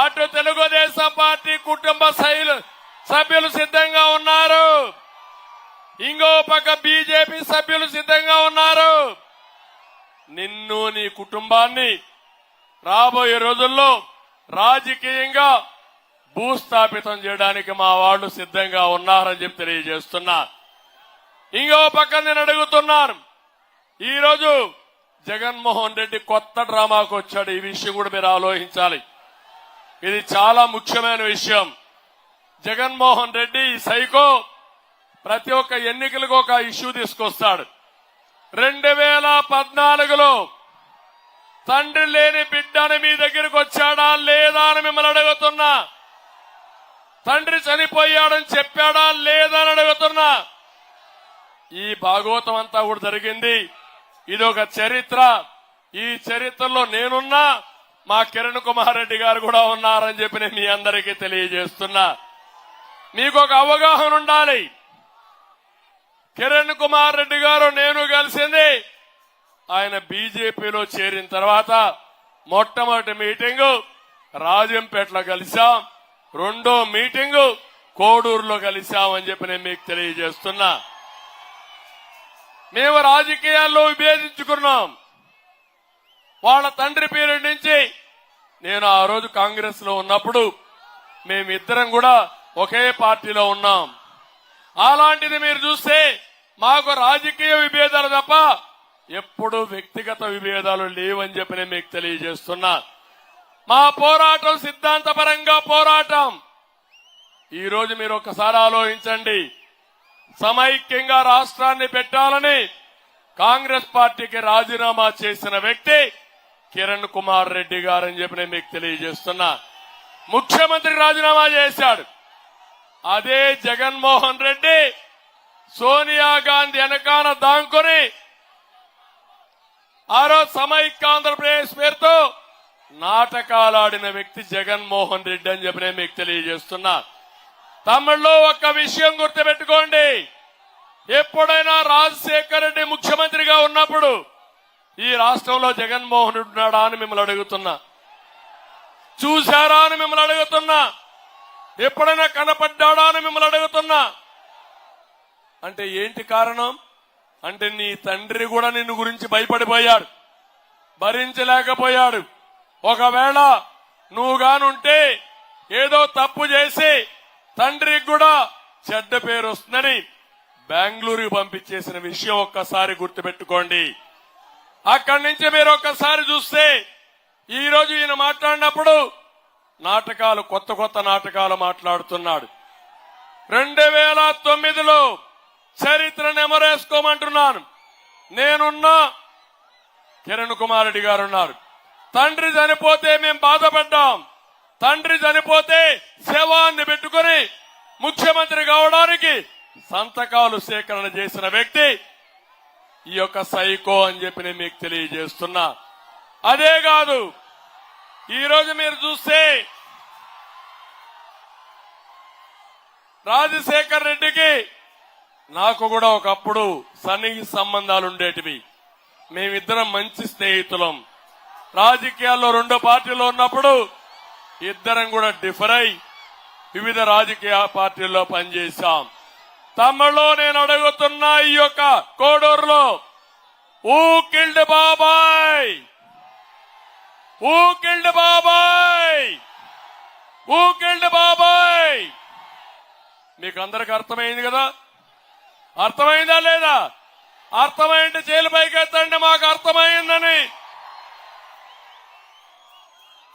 అటు తెలుగుదేశం పార్టీ కుటుంబ సభ్యులు సిద్ధంగా ఉన్నారు, ఇంకో పక్క బీజేపీ సభ్యులు సిద్ధంగా ఉన్నారు. నిన్ను నీ కుటుంబాన్ని రాబోయే రోజుల్లో రాజకీయంగా భూస్థాపితం చేయడానికి మా వాళ్ళు సిద్ధంగా ఉన్నారని చెప్పి తెలియజేస్తున్నా. ఇంకో పక్క నేను అడుగుతున్నాను, ఈరోజు జగన్మోహన్ రెడ్డి కొత్త డ్రామాకు వచ్చాడు. ఈ విషయం కూడా మీరు ఆలోచించాలి. ఇది చాలా ముఖ్యమైన విషయం. జగన్మోహన్ రెడ్డి ఈ సైకో ప్రతి ఒక్క ఎన్నికలకు ఒక ఇష్యూ తీసుకొస్తాడు. 2014లో తండ్రి లేని బిడ్డని మీ దగ్గరకు వచ్చాడా లేదా అని మిమ్మల్ని అడుగుతున్నా. తండ్రి చనిపోయాడని చెప్పాడా లేదా అని అడుగుతున్నా. ఈ భాగవతం అంతా కూడా జరిగింది. ఇది ఒక చరిత్ర. ఈ చరిత్రలో నేనున్నా, మా కిరణ్ కుమార్ రెడ్డి గారు కూడా ఉన్నారని చెప్పి నేను మీ అందరికీ తెలియజేస్తున్నా. మీకు ఒక అవగాహన ఉండాలి. కిరణ్ కుమార్ రెడ్డి గారు నేను కలిసింది ఆయన బీజేపీలో చేరిన తర్వాత మొట్టమొదటి మీటింగు రాజంపేటలో కలిశాం, రెండో మీటింగు కోడూరులో కలిశామని చెప్పి నేను మీకు తెలియజేస్తున్నా. మేము రాజకీయాల్లో విభేదించుకున్నాం. వాళ్ళ తండ్రి పీరియడ్ నుంచి నేను ఆ రోజు కాంగ్రెస్ లో ఉన్నప్పుడు మేమిద్దరం కూడా ఒకే పార్టీలో ఉన్నాం. అలాంటిది మీరు చూస్తే మాకు రాజకీయ విభేదాలు తప్ప ఎప్పుడూ వ్యక్తిగత విభేదాలు లేవని చెప్పి నేను మీకు తెలియజేస్తున్నా. మా పోరాటం సిద్ధాంతపరంగా పోరాటం. ఈ రోజు మీరు ఒకసారి ఆలోచించండి. సమైక్యంగా రాష్ట్రాన్ని పెట్టాలని కాంగ్రెస్ పార్టీకి రాజీనామా చేసిన వ్యక్తి కిరణ్ కుమార్ రెడ్డి గారని చెప్పి నేను మీకు తెలియజేస్తున్నా. ముఖ్యమంత్రి రాజీనామా చేశాడు. అదే జగన్మోహన్ రెడ్డి సోనియా గాంధీ వెనకాల దాంకొని ఆ రోజు సమైక్య ఆంధ్రప్రదేశ్ పేరుతో నాటకాలాడిన వ్యక్తి జగన్మోహన్ రెడ్డి అని చెప్పి నేను మీకు తెలియజేస్తున్నా. తమిళ్లో ఒక్క విషయం గుర్తుపెట్టుకోండి. ఎప్పుడైనా రాజశేఖర రెడ్డి ముఖ్యమంత్రిగా ఉన్నప్పుడు ఈ రాష్ట్రంలో జగన్మోహన్ రెడ్డి ఉన్నాడా అని మిమ్మల్ని అడుగుతున్నా. చూశారా అని మిమ్మల్ని అడుగుతున్నా. ఎప్పుడైనా కనపడ్డాడా అని మిమ్మల్ని అడుగుతున్నా. అంటే ఏంటి కారణం? అంటే నీ తండ్రి కూడా నిన్ను గురించి భయపడిపోయాడు, భరించలేకపోయాడు. ఒకవేళ నువ్వు గానుంటే ఏదో తప్పు చేసి తండ్రికి కూడా చెడ్డ పేరు వస్తుందని బెంగళూరుకి పంపించేసిన విషయం ఒక్కసారి గుర్తుపెట్టుకోండి. అక్కడి నుంచి మీరు ఒక్కసారి చూస్తే ఈ రోజు ఈయన మాట్లాడినప్పుడు నాటకాలు, కొత్త కొత్త నాటకాలు మాట్లాడుతున్నాడు. 2009లో చరిత్ర నెమరేసుకోమంటున్నాను. నేనున్నా, కిరణ్ కుమార్ రెడ్డి గారు ఉన్నారు. తండ్రి చనిపోతే మేము బాధపడ్డాం. తండ్రి చనిపోతే శవాన్ని పెట్టుకుని ముఖ్యమంత్రి కావడానికి సంతకాలు సేకరణ చేసిన వ్యక్తి ఈ యొక్క సైకో అని చెప్పి నేను మీకు తెలియజేస్తున్నా. అదే కాదు, ఈ రోజు మీరు చూస్తే రాజశేఖర్ రెడ్డికి నాకు కూడా ఒకప్పుడు సన్నిహిత సంబంధాలు ఉండేటివి. మేమిద్దరం మంచి స్నేహితులం. రాజకీయాల్లో 2 పార్టీలు ఉన్నప్పుడు ఇద్దరం కూడా డిఫర్ అయి వివిధ రాజకీయ పార్టీల్లో పనిచేశాం. తమిళలో నేను అడుగుతున్నా, ఈ యొక్క కోడూరులో ఊ కిల్డ్ బాబాయ్, ఊ కిల్డ్ బాబాయ్, ఊ కిల్డ్ బాబాయ్. మీకు అందరికి అర్థమైంది కదా? అర్థమైందా లేదా? అర్థమైంటే జైలు పైకి ఎత్తండి, మాకు అర్థమైందని.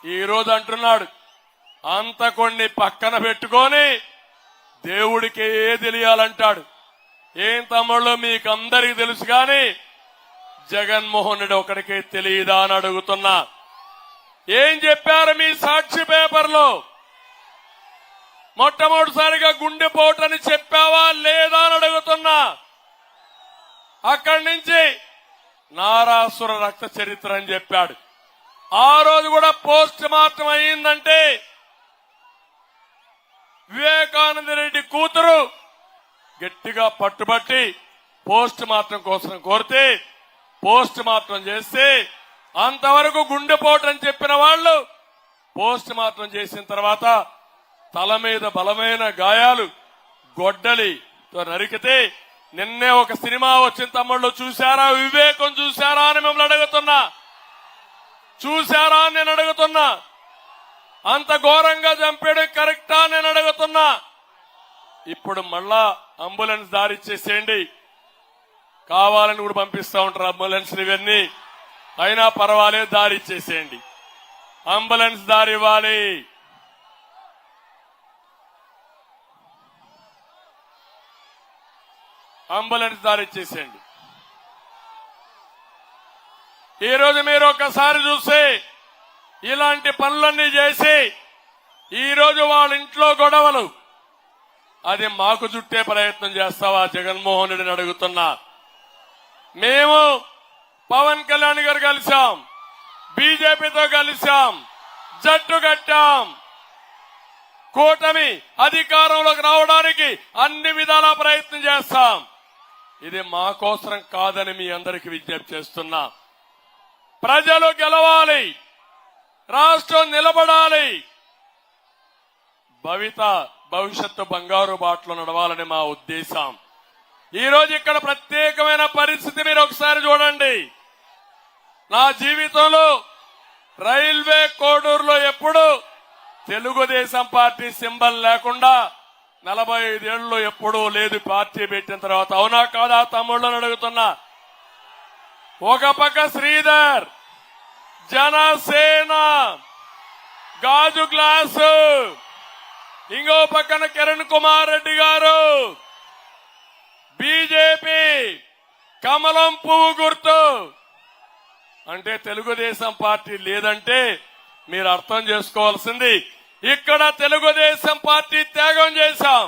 ఈ రోజు అంటున్నాడు అంత కొన్ని పక్కన పెట్టుకొని దేవుడికి ఏ తెలియాలంటాడు. ఏం తమ్ముళ్ళు మీకు అందరికీ తెలుసు కానీ జగన్మోహన్ రెడ్డి ఒకడికే తెలియదా అని అడుగుతున్నా. ఏం చెప్పారు మీ సాక్షి పేపర్లో? మొట్టమొదటిసారిగా గుండెపోటని చెప్పావా లేదా అని అడుగుతున్నా. అక్కడి నుంచి నారాసుర రక్త చరిత్ర అని చెప్పాడు. ఆ రోజు కూడా పోస్ట్ మార్టం అయ్యిందంటే వివేకానంద రెడ్డి కూతురు గట్టిగా పట్టుబట్టి పోస్ట్ మార్టం కోసం కోరితే పోస్ట్ మార్టం చేస్తే అంతవరకు గుండెపోటు అని చెప్పిన వాళ్ళు పోస్ట్ మార్టం చేసిన తర్వాత తల మీద బలమైన గాయాలు గొడ్డలితో నరికితే నిన్నే ఒక సినిమా వచ్చిన తమ్ముళ్ళు చూశారా? వివేకం చూశారా అని మిమ్మల్ని అడుగుతున్నా. చూశారా అని నేను అడుగుతున్నా. అంత ఘోరంగా చంపేయడం కరెక్టా నేను అడుగుతున్నా. ఇప్పుడు మళ్ళా అంబులెన్స్ దారి ఇచ్చేసేయండి. కావాలని కూడా పంపిస్తా ఉంటారు అంబులెన్స్ ఇవన్నీ. అయినా పర్వాలేదు, దారి ఇచ్చేసేయండి. అంబులెన్స్ దారి ఇవ్వాలి. అంబులెన్స్ దారి ఇచ్చేసేయండి. ఈ రోజు మీరు ఒక్కసారి చూస్తే ఇలాంటి పనులన్నీ చేసి ఈ రోజు వాళ్ళ ఇంట్లో గొడవలు, అది మాకు చుట్టే ప్రయత్నం చేస్తావా జగన్మోహన్ రెడ్డిని అడుగుతున్నా. మేము పవన్ కళ్యాణ్ గారు కలిశాం, బీజేపీతో కలిశాం, జట్టు కట్టాం. కూటమి అధికారంలోకి రావడానికి అన్ని విధాలా ప్రయత్నం చేస్తాం. ఇది మా కోసం కాదని మీ అందరికీ విజ్ఞప్తి చేస్తున్నా. ప్రజలు గెలవాలి, రాష్ట్రం నిలబడాలి, భవిష్యత్తు బంగారు బాటలో నడవాలని మా ఉద్దేశం. ఈ రోజు ఇక్కడ ప్రత్యేకమైన పరిస్థితి మీరు ఒకసారి చూడండి. నా జీవితంలో రైల్వే కోడూరులో ఎప్పుడు తెలుగుదేశం పార్టీ సింబల్ లేకుండా 45 ఏళ్ళు ఎప్పుడూ లేదు పార్టీ పెట్టిన తర్వాత. అవునా కాదా తమ్ముళ్ళని అడుగుతున్నా. ఒక పక్క శ్రీధర్ జనసేన గాజు గ్లాసు, ఇంకో పక్కన కిరణ్ కుమార్ రెడ్డి గారు బీజేపీ కమలం పువ్వు గుర్తు. అంటే తెలుగుదేశం పార్టీ లేదంటే మీరు అర్థం చేసుకోవాల్సింది, ఇక్కడ తెలుగుదేశం పార్టీ త్యాగం చేశాం.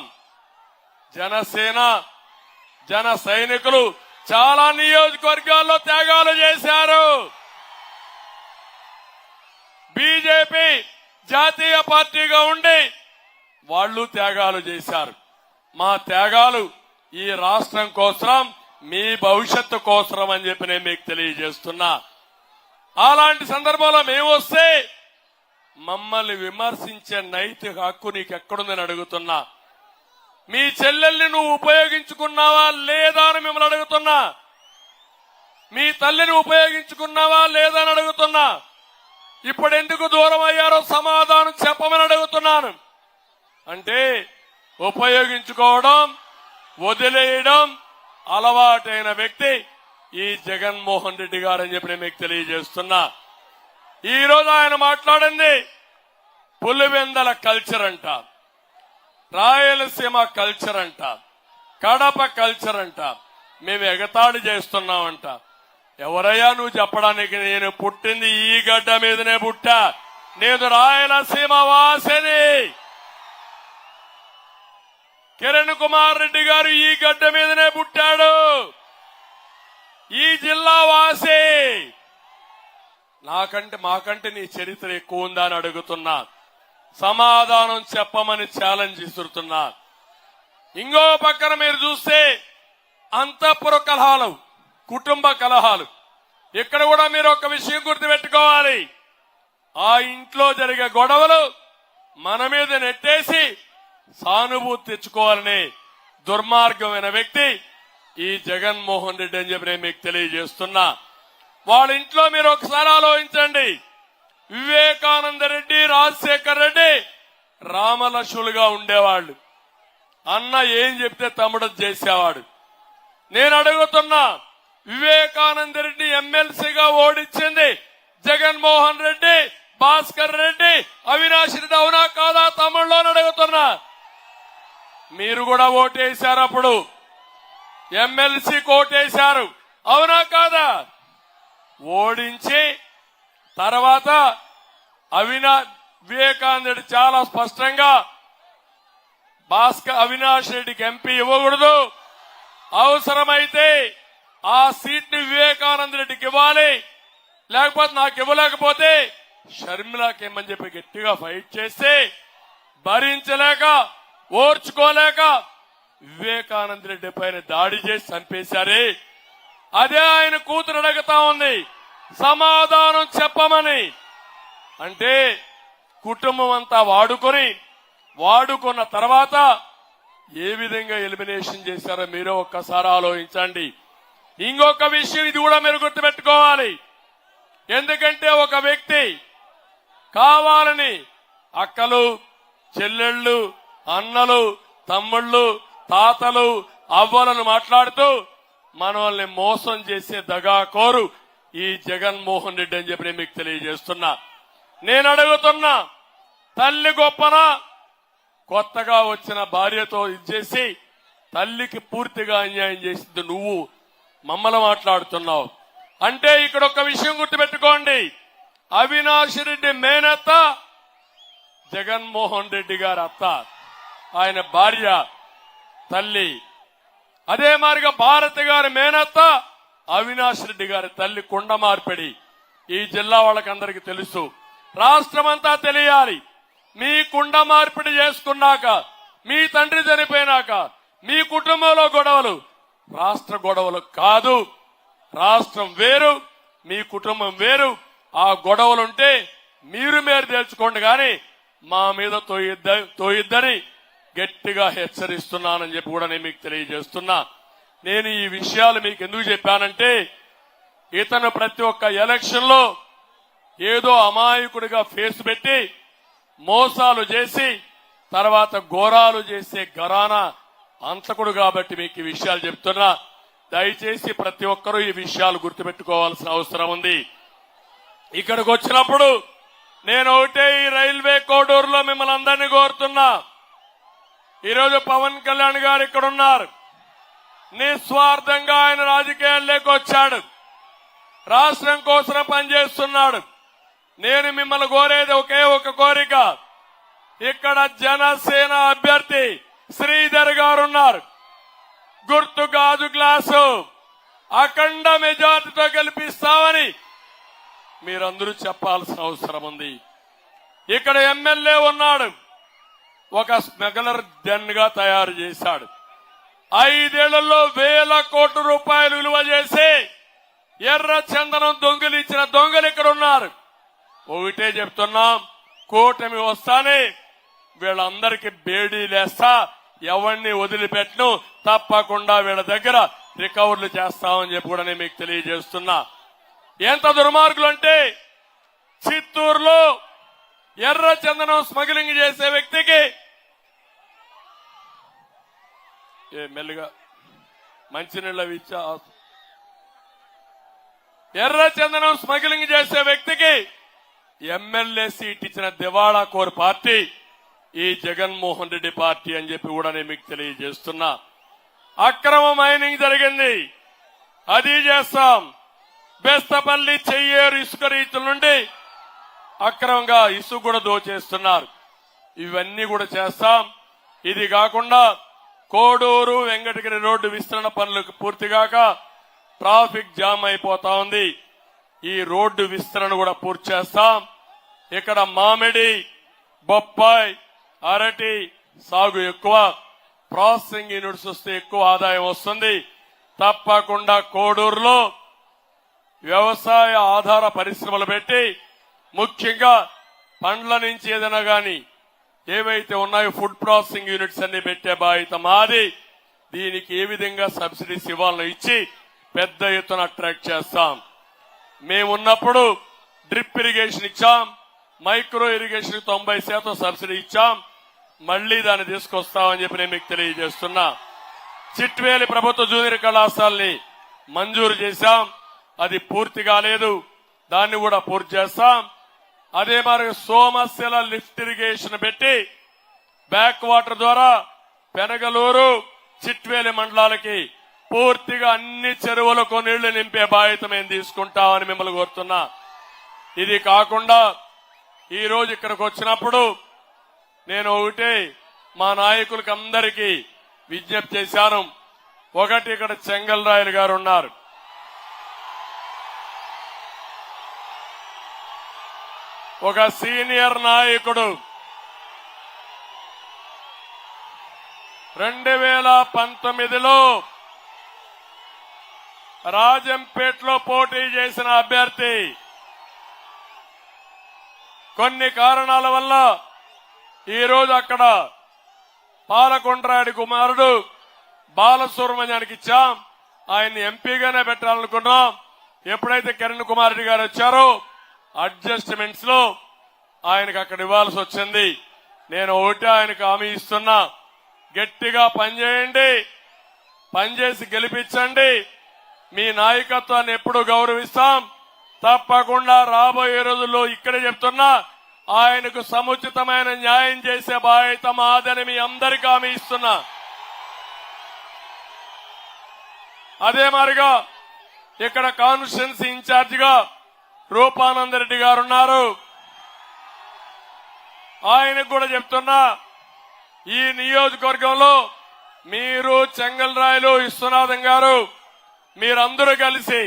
జనసేన జన సైనికులు చాలా నియోజకవర్గాల్లో త్యాగాలు చేశారు. బీజేపీ జాతీయ పార్టీగా ఉండి వాళ్ళు త్యాగాలు చేశారు. మా త్యాగాలు ఈ రాష్ట్రం కోసం, మీ భవిష్యత్తు కోసం అని చెప్పి నేను మీకు తెలియజేస్తున్నా. అలాంటి సందర్భంలో మేము వస్తే మమ్మల్ని విమర్శించే నైతిక హక్కు నీకు ఎక్కడుందని అడుగుతున్నా. మీ చెల్లెల్ని నువ్వు ఉపయోగించుకున్నావా లేదా అని మిమ్మల్ని అడుగుతున్నా. మీ తల్లిని ఉపయోగించుకున్నావా లేదా అని అడుగుతున్నా. ఇప్పుడు ఎందుకు దూరం అయ్యారో సమాధానం చెప్పమని అడుగుతున్నాను. అంటే ఉపయోగించుకోవడం, వదిలేయడం అలవాటైన వ్యక్తి ఈ జగన్మోహన్ రెడ్డి గారు అని చెప్పి నేను మీకు తెలియజేస్తున్నా. ఈ రోజు ఆయన మాట్లాడింది పులివెందల కల్చర్ అంట, రాయలసీమ కల్చర్ అంట, కడప కల్చర్ అంట, మేము ఎగతాళి చేస్తున్నామంట. ఎవరయ్యా నువ్వు చెప్పడానికి? నేను పుట్టింది ఈ గడ్డ మీదనే పుట్టా. నేను రాయలసీమ వాసిని. కిరణ్ కుమార్ రెడ్డి గారు ఈ గడ్డ మీదనే పుట్టాడు. ఈ జిల్లా వాసి. మాకంటే నీ చరిత్ర ఎక్కువ ఉందా అని అడుగుతున్నా. సమాధానం చెప్పమని ఛాలెంజ్ ఇస్తున్నా. ఇంకో పక్కన మీరు చూస్తే అంతఃపుర కలహాలు, కుటుంబ కలహాలు. ఇక్కడ కూడా మీరు ఒక విషయం గుర్తుపెట్టుకోవాలి. ఆ ఇంట్లో జరిగే గొడవలు మన మీద నెట్టేసి సానుభూతి తెచ్చుకోవాలనే దుర్మార్గమైన వ్యక్తి ఈ జగన్మోహన్ రెడ్డి అని చెప్పి నేను మీకు తెలియజేస్తున్నా. వాళ్ళ ఇంట్లో మీరు ఒకసారి ఆలోచించండి. వివేకానంద రెడ్డి, రాజశేఖర్ రెడ్డి రామలక్ష్ములుగా ఉండేవాళ్లు. అన్న ఏం చెప్తే తమ్ముడు చేసేవాడు. నేను అడుగుతున్నా, వివేకానంద రెడ్డి ఎమ్మెల్సీగా ఓడించింది జగన్మోహన్ రెడ్డి, భాస్కర్ రెడ్డి, అవినాష్ రెడ్డి. అవునా కాదా తమ్ముళ్ళు అని అడుగుతున్నా. మీరు కూడా ఓటేశారు. అప్పుడు ఎమ్మెల్సీకి ఓటేశారు. అవునా కాదా? ఓడించి తర్వాత వివేకానంద రెడ్డి చాలా స్పష్టంగా అవినాష్ రెడ్డికి ఎంపీ ఇవ్వకూడదు, అవసరమైతే ఆ సీట్ ని వివేకానంద రెడ్డికి ఇవ్వాలి, లేకపోతే నాకు ఇవ్వలేకపోతే షర్మిలాకి ఇమ్మని చెప్పి గట్టిగా ఫైట్ చేస్తే భరించలేక, ఓర్చుకోలేక వివేకానంద రెడ్డి పైన దాడి చేసి చంపేశారే. అదే ఆయన కూతురు అడుగుతా ఉంది సమాధానం చెప్పమని. అంటే కుటుంబం అంతా వాడుకున్న తర్వాత ఏ విధంగా ఎలిమినేషన్ చేశారో మీరే ఒక్కసారి ఆలోచించండి. ఇంకొక విషయం ఇది కూడా మీరు గుర్తుపెట్టుకోవాలి. ఎందుకంటే ఒక వ్యక్తి కావాలని అక్కలు, చెల్లెళ్ళు, అన్నలు, తమ్ముళ్ళు, తాతలు, అవ్వలను మాట్లాడుతూ మనల్ని మోసం చేసే దగాకోరు ఈ జగన్మోహన్ రెడ్డి అని చెప్పి నేను మీకు తెలియజేస్తున్నా. నేను అడుగుతున్నా, తల్లి గొప్పనా? కొత్తగా వచ్చిన భార్యతో ఇచ్చేసి తల్లికి పూర్తిగా అన్యాయం చేసింది నువ్వు. మమ్మల్ని మాట్లాడుతున్నావు అంటే ఇక్కడ ఒక విషయం గుర్తుపెట్టుకోండి. అవినాష్ రెడ్డి మేనత్త జగన్మోహన్ రెడ్డి గారి అత్త, ఆయన భార్య తల్లి. అదే మారిగా భారతి గారి మేనత్త అవినాష్ రెడ్డి గారి తల్లి కుండ మార్పిడి. ఈ జిల్లా వాళ్ళకందరికీ తెలుసు, రాష్ట్రమంతా తెలియాలి. మీ కుండ మార్పిడి చేసుకున్నాక, మీ తండ్రి చనిపోయినాక మీ కుటుంబంలో గొడవలు రాష్ట్ర గొడవలు కాదు. రాష్ట్రం వేరు, మీ కుటుంబం వేరు. ఆ గొడవలుంటే మీరు తేల్చుకోండి, కానీ మా మీద తోయిద్దని గట్టిగా హెచ్చరిస్తున్నానని చెప్పి కూడా నేను మీకు తెలియజేస్తున్నా. నేను ఈ విషయాలు మీకు ఎందుకు చెప్పానంటే, ఇతను ప్రతి ఒక్క ఎలక్షన్ లో ఏదో అమాయకుడిగా ఫేస్ పెట్టి మోసాలు చేసి తర్వాత ఘోరాలు చేసే ఘరానా అంతకుడు కాబట్టి మీకు ఈ విషయాలు చెప్తున్నా. దయచేసి ప్రతి ఒక్కరూ ఈ విషయాలు గుర్తుపెట్టుకోవాల్సిన అవసరం ఉంది. ఇక్కడికి వచ్చినప్పుడు నేను ఒకటే ఈ రైల్వే కోడూరులో మిమ్మల్ని అందరినీ కోరుతున్నా. ఈరోజు పవన్ కళ్యాణ్ గారు ఇక్కడ ఉన్నారు. నిస్వార్థంగా ఆయన రాజకీయాల్లోకి వచ్చాడు. రాష్ట్రం కోసం పనిచేస్తున్నాడు. నేను మిమ్మల్ని కోరేది ఒకే ఒక కోరిక. ఇక్కడ జనసేన అభ్యర్థి శ్రీధర్ గారు ఉన్నారు. గుర్తు గాజు గ్లాసు అఖండ మెజార్టీతో గెలిపిస్తామని మీరందరూ చెప్పాల్సిన అవసరం ఉంది. ఇక్కడ ఎమ్మెల్యే ఉన్నాడు. ఒక స్మగ్లర్ డెన్ గా తయారు చేశాడు. 5 ఏళ్లలో వేల కోట్ల రూపాయలు విలువ చేసి ఎర్ర చందనం దొంగలు ఇచ్చిన దొంగలు ఇక్కడ ఉన్నారు. ఒకటే చెప్తున్నాం, కూటమి వస్తానే వీళ్ళందరికీ బేడీలేస్తా, ఎవరిని వదిలిపెట్టను, తప్పకుండా వీళ్ళ దగ్గర రికవర్లు చేస్తామని చెప్పి కూడా నేను మీకు తెలియజేస్తున్నా. ఎంత దుర్మార్గులు అంటే చిత్తూరులో ఎర్ర చందనం స్మగ్లింగ్ చేసే వ్యక్తికి మెల్లిగా మంచినీళ్ళ ఇచ్చా ఎర్ర చందనం స్మగ్లింగ్ చేసే వ్యక్తికి ఎమ్మెల్యే సీట్ ఇచ్చిన దివాళా కోర్ పార్టీ ఈ జగన్మోహన్ రెడ్డి పార్టీ అని చెప్పి కూడా నేను మీకు తెలియజేస్తున్నా. అక్రమ మైనింగ్ జరిగింది, అది చేస్తాం. బెస్తపల్లి చెయ్యేరు ఇసుక రీతుల నుండి అక్రమంగా ఇసుక కూడా దోచేస్తున్నారు. ఇవన్నీ కూడా చేస్తాం. ఇది కాకుండా కోడూరు వెంకటగిరి రోడ్డు విస్తరణ పనులు పూర్తిగాక ట్రాఫిక్ జామ్ అయిపోతా ఉంది. ఈ రోడ్డు విస్తరణ కూడా పూర్తి చేస్తాం. ఇక్కడ మామిడి, బొప్పాయి, అరటి సాగు ఎక్కువ, ప్రాసెసింగ్ యూనిట్స్ వస్తే ఎక్కువ ఆదాయం వస్తుంది. తప్పకుండా కోడూరులో వ్యవసాయ ఆధార పరిశ్రమలు పెట్టి ముఖ్యంగా పండ్ల నుంచి ఏదైనా గాని ఏవైతే ఉన్నాయో ఫుడ్ ప్రాసెసింగ్ యూనిట్స్ అన్ని పెట్టే బాధ్యత మాది. దీనికి ఏ విధంగా సబ్సిడీస్ ఇవ్వాలని ఇచ్చి పెద్ద ఎత్తున అట్రాక్ట్ చేస్తాం. మేమున్నప్పుడు డ్రిప్ ఇరిగేషన్ ఇచ్చాం, మైక్రో ఇరిగేషన్ 90% సబ్సిడీ ఇచ్చాం. మళ్లీ దాన్ని తీసుకొస్తామని చెప్పి నేను మీకు తెలియజేస్తున్నా. చిట్వేలి ప్రభుత్వ జూనియర్ కళాశాలని మంజూరు చేశాం, అది పూర్తి కాలేదు, దాన్ని కూడా పూర్తి చేస్తాం. అదే మరి సోమశిల లిఫ్ట్ ఇరిగేషన్ పెట్టి బ్యాక్ వాటర్ ద్వారా పెనగలూరు, చిట్వేలి మండలాలకి పూర్తిగా అన్ని చెరువులకు నీళ్లు నింపే బాధ్యత మేము తీసుకుంటామని మిమ్మల్ని కోరుతున్నా. ఇది కాకుండా ఈ రోజు ఇక్కడికి వచ్చినప్పుడు నేను ఒకటే మా నాయకులకి అందరికీ విజ్ఞప్తి చేశాను. ఒకటి, ఇక్కడ చెంగల్రాయలు గారు ఉన్నారు. ఒక సీనియర్ నాయకుడు 2019లో రాజంపేటలో పోటీ చేసిన అభ్యర్థి కొన్ని కారణాల వల్ల ఈ రోజు అక్కడ పాలకొండరాయుడి కుమారుడు బాలసుబ్రహ్మణ్యానికి ఇచ్చాం. ఆయన్ని ఎంపీగానే పెట్టాలనుకున్నాం. ఎప్పుడైతే కిరణ్ కుమార్ రెడ్డి గారు వచ్చారో అడ్జస్ట్మెంట్స్ లో ఆయనకు అక్కడ ఇవ్వాల్సి వచ్చింది. నేను ఒకటి ఆయనకు హామీ ఇస్తున్నా, గట్టిగా పనిచేయండి, పనిచేసి గెలిపించండి. మీ నాయకత్వాన్ని ఎప్పుడు గౌరవిస్తాం. తప్పకుండా రాబోయే రోజుల్లో ఇక్కడే చెప్తున్నా, ఆయనకు సముచితమైన న్యాయం చేసే బాధ్యత మాదని మీ అందరికీ హామీ ఇస్తున్నా. అదే మాదిరిగా ఇక్కడ కాన్స్టిట్యున్సీ ఇన్ఛార్జిగా రూపానందరెడ్డి గారు ఉన్నారు. ఆయనకు కూడా చెప్తున్నా, ఈ నియోజకవర్గంలో మీరు చెంగల్రాయలు, విశ్వనాథం గారు మీరందరూ కలిసి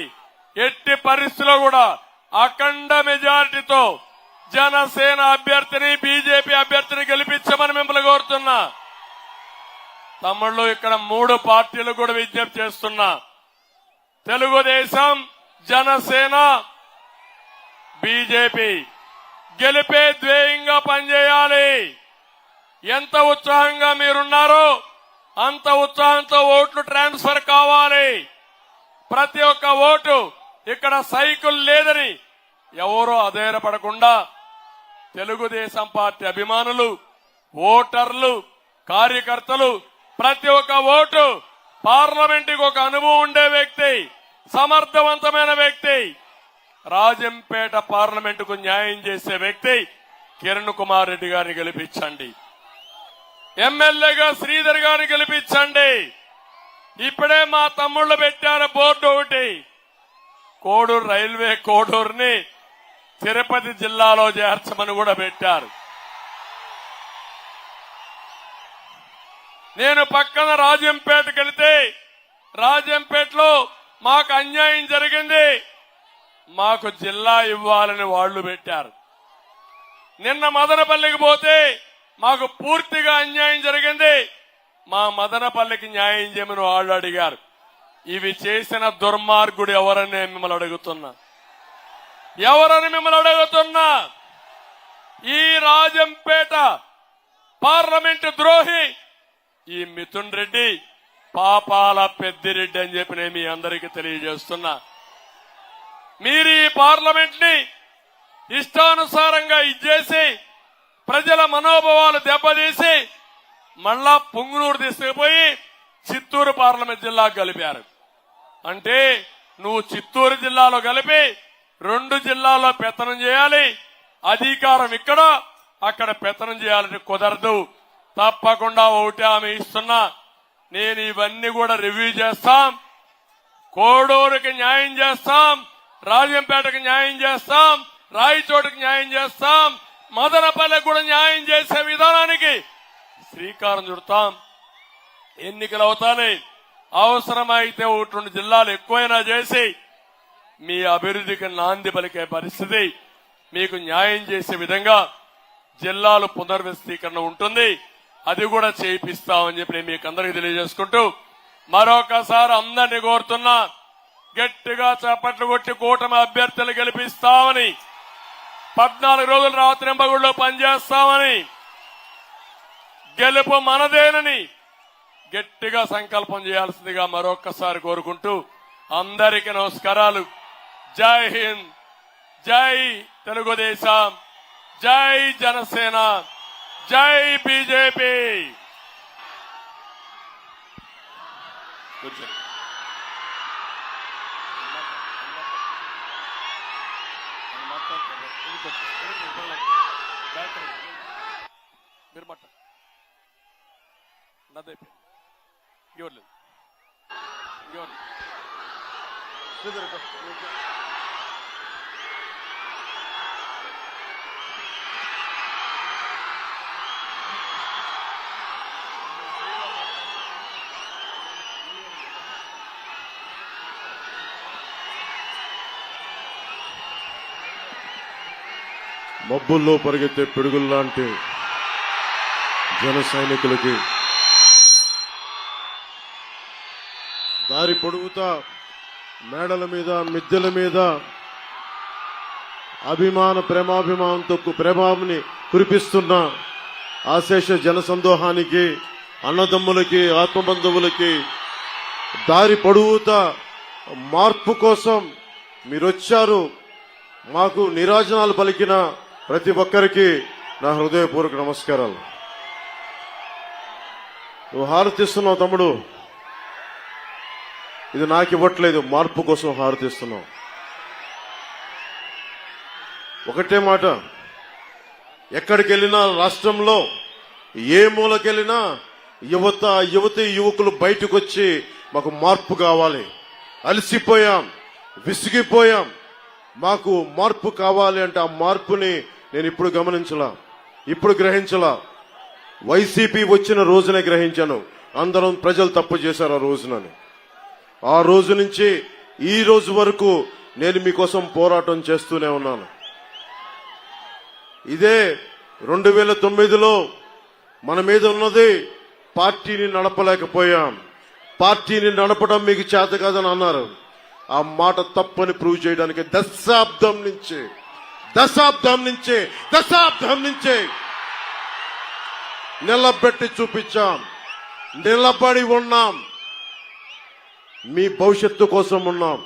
ఎట్టి పరిస్థితుల్లో కూడా అఖండ మెజారిటీతో జనసేన అభ్యర్థిని, బీజేపీ అభ్యర్థిని గెలిపించమని మిమ్మల్ని కోరుతున్నా. తమ్ముళ్ళు, ఇక్కడ 3 పార్టీలు కూడా విజ్ఞప్తి చేస్తున్నా. తెలుగుదేశం, జనసేన, బీజేపీ గెలిపే ధ్యేయంగా పనిచేయాలి. ఎంత ఉత్సాహంగా మీరున్నారో అంత ఉత్సాహంతో ఓట్లు ట్రాన్స్ఫర్ కావాలి. ప్రతి ఒక్క ఓటు ఇక్కడ సైకిల్ లేదని ఎవరో అధైర్యపడకుండా తెలుగుదేశం పార్టీ అభిమానులు, ఓటర్లు, కార్యకర్తలు, ప్రతి ఒక్క ఓటు పార్లమెంటుకి ఒక అనుభవం ఉండే వ్యక్తి, సమర్థవంతమైన వ్యక్తి, రాజంపేట పార్లమెంటుకు న్యాయం చేసే వ్యక్తి కిరణ్ కుమార్ రెడ్డి గారిని గెలిపించండి. ఎమ్మెల్యేగా శ్రీధర్ గారిని గెలిపించండి. ఇప్పుడే మా తమ్ముళ్ళు పెట్టారు బోర్డు ఒకటి, కోడూరు రైల్వే కోడూరుని తిరుపతి జిల్లాలో చేర్చమని కూడా పెట్టారు. నేను పక్కన రాజంపేటకి వెళితే రాజంపేటలో మాకు అన్యాయం జరిగింది, మాకు జిల్లా ఇవ్వాలని వాళ్లు పెట్టారు. నిన్న మదనపల్లికి పోతే మాకు పూర్తిగా అన్యాయం జరిగింది, మా మదనపల్లికి న్యాయం చేయమని వాళ్ళు అడిగారు. ఇవి చేసిన దుర్మార్గుడు ఎవరని నేను మిమ్మల్ని అడుగుతున్నా, ఈ రాజంపేట పార్లమెంటు ద్రోహి ఈ మిథున్ రెడ్డి పాపాల పెద్దిరెడ్డి అని చెప్పి నేను మీ అందరికీ తెలియజేస్తున్నా. మీరు ఈ పార్లమెంట్ ని ఇష్టానుసారంగా ఇచ్చేసి ప్రజల మనోభావాలు దెబ్బతీసి మళ్ళా పుంగునూరు తీసుకుపోయి చిత్తూరు పార్లమెంట్ జిల్లాకు కలిపారు. అంటే నువ్వు చిత్తూరు జిల్లాలో కలిపి 2 జిల్లాల్లో పెత్తనం చేయాలి, అధికారం ఇక్కడ అక్కడ పెత్తనం చేయాలని కుదరదు. తప్పకుండా ఒకటి ఆమె ఇస్తున్నా, నేను ఇవన్నీ కూడా రివ్యూ చేస్తాం. కోడూరుకి న్యాయం చేస్తాం, రాజంపేటకి న్యాయం చేస్తాం, రాయచోటికి న్యాయం చేస్తాం, మదనపల్లికి కూడా న్యాయం చేసే విధానానికి శ్రీకారం చుడతాం. ఎన్నికలు అవుతానే, అవసరమైతే 1-2 జిల్లాలు ఎక్కువైనా చేసి మీ అభివృద్ధికి నాంది పలికే పరిస్థితి, మీకు న్యాయం చేసే విధంగా జిల్లాలు పునర్వ్యవస్థీకరణ ఉంటుంది, అది కూడా చేయిస్తామని చెప్పి నేను మీకు అందరికీ తెలియజేసుకుంటూ మరొకసారి అందరినీ కోరుతున్నా, గట్టిగా చప్పట్లు కొట్టి కూటమి అభ్యర్థులు గెలిపిస్తామని, 14 రోజులు రాత్రింబగుళ్ళలో పనిచేస్తామని, గెలుపు మనదేనని గట్టిగా సంకల్పం చేయాల్సిందిగా మరొక్కసారి కోరుకుంటూ అందరికీ నమస్కారాలు. జై హింద్, జై తెలుగుదేశం, జై జనసేన, జై బీజేపీ. మీరు మాట నదైపోయింది, ఇంకెవరు ఇంకెవరు మబ్బుల్లో పరిగెత్తే పిడుగుల్లాంటి జన సైనికులకి దారి పొడుగుతా మేడల మీద మిద్దెల మీద ప్రేమాభిమానంతో ప్రేమాన్ని కురిపిస్తున్న ఆశేష జనసందోహానికి, అన్నదమ్ములకి, ఆత్మబంధువులకి దారి పొడుగుతా మార్పు కోసం మీరొచ్చారు. మాకు నీరాజనాలు పలికిన ప్రతి ఒక్కరికి నా హృదయపూర్వక నమస్కారాలు. నువ్వు హారతిస్తున్నావు తమ్ముడు, ఇది నాకు ఇవ్వట్లేదు, మార్పు కోసం హారతిస్తున్నావు. ఒకటే మాట, ఎక్కడికి వెళ్ళినా రాష్ట్రంలో ఏ మూలకెళ్ళినా యువతి యువకులు బయటకు వచ్చి మాకు మార్పు కావాలి, అలసిపోయాం, విసిగిపోయాం, మాకు మార్పు కావాలి అంటే ఆ మార్పుని నేను ఇప్పుడు గమనించలా, ఇప్పుడు గ్రహించలా. వైసీపీ వచ్చిన రోజునే గ్రహించాను, అందరం ప్రజలు తప్పు చేశారు ఆ రోజునని. ఆ రోజు నుంచి ఈ రోజు వరకు నేను మీకోసం పోరాటం చేస్తూనే ఉన్నాను. ఇదే 2009లో మన మీద ఉన్నది పార్టీని నడపలేకపోయాం, పార్టీని నడపడం మీకు చేత కాదని అన్నారు. ఆ మాట తప్పని ప్రూవ్ చేయడానికి దశాబ్దం నుంచి నిలబెట్టి చూపించాం, నిలబడి ఉన్నాం, మీ భవిష్యత్తు కోసం ఉన్నాం.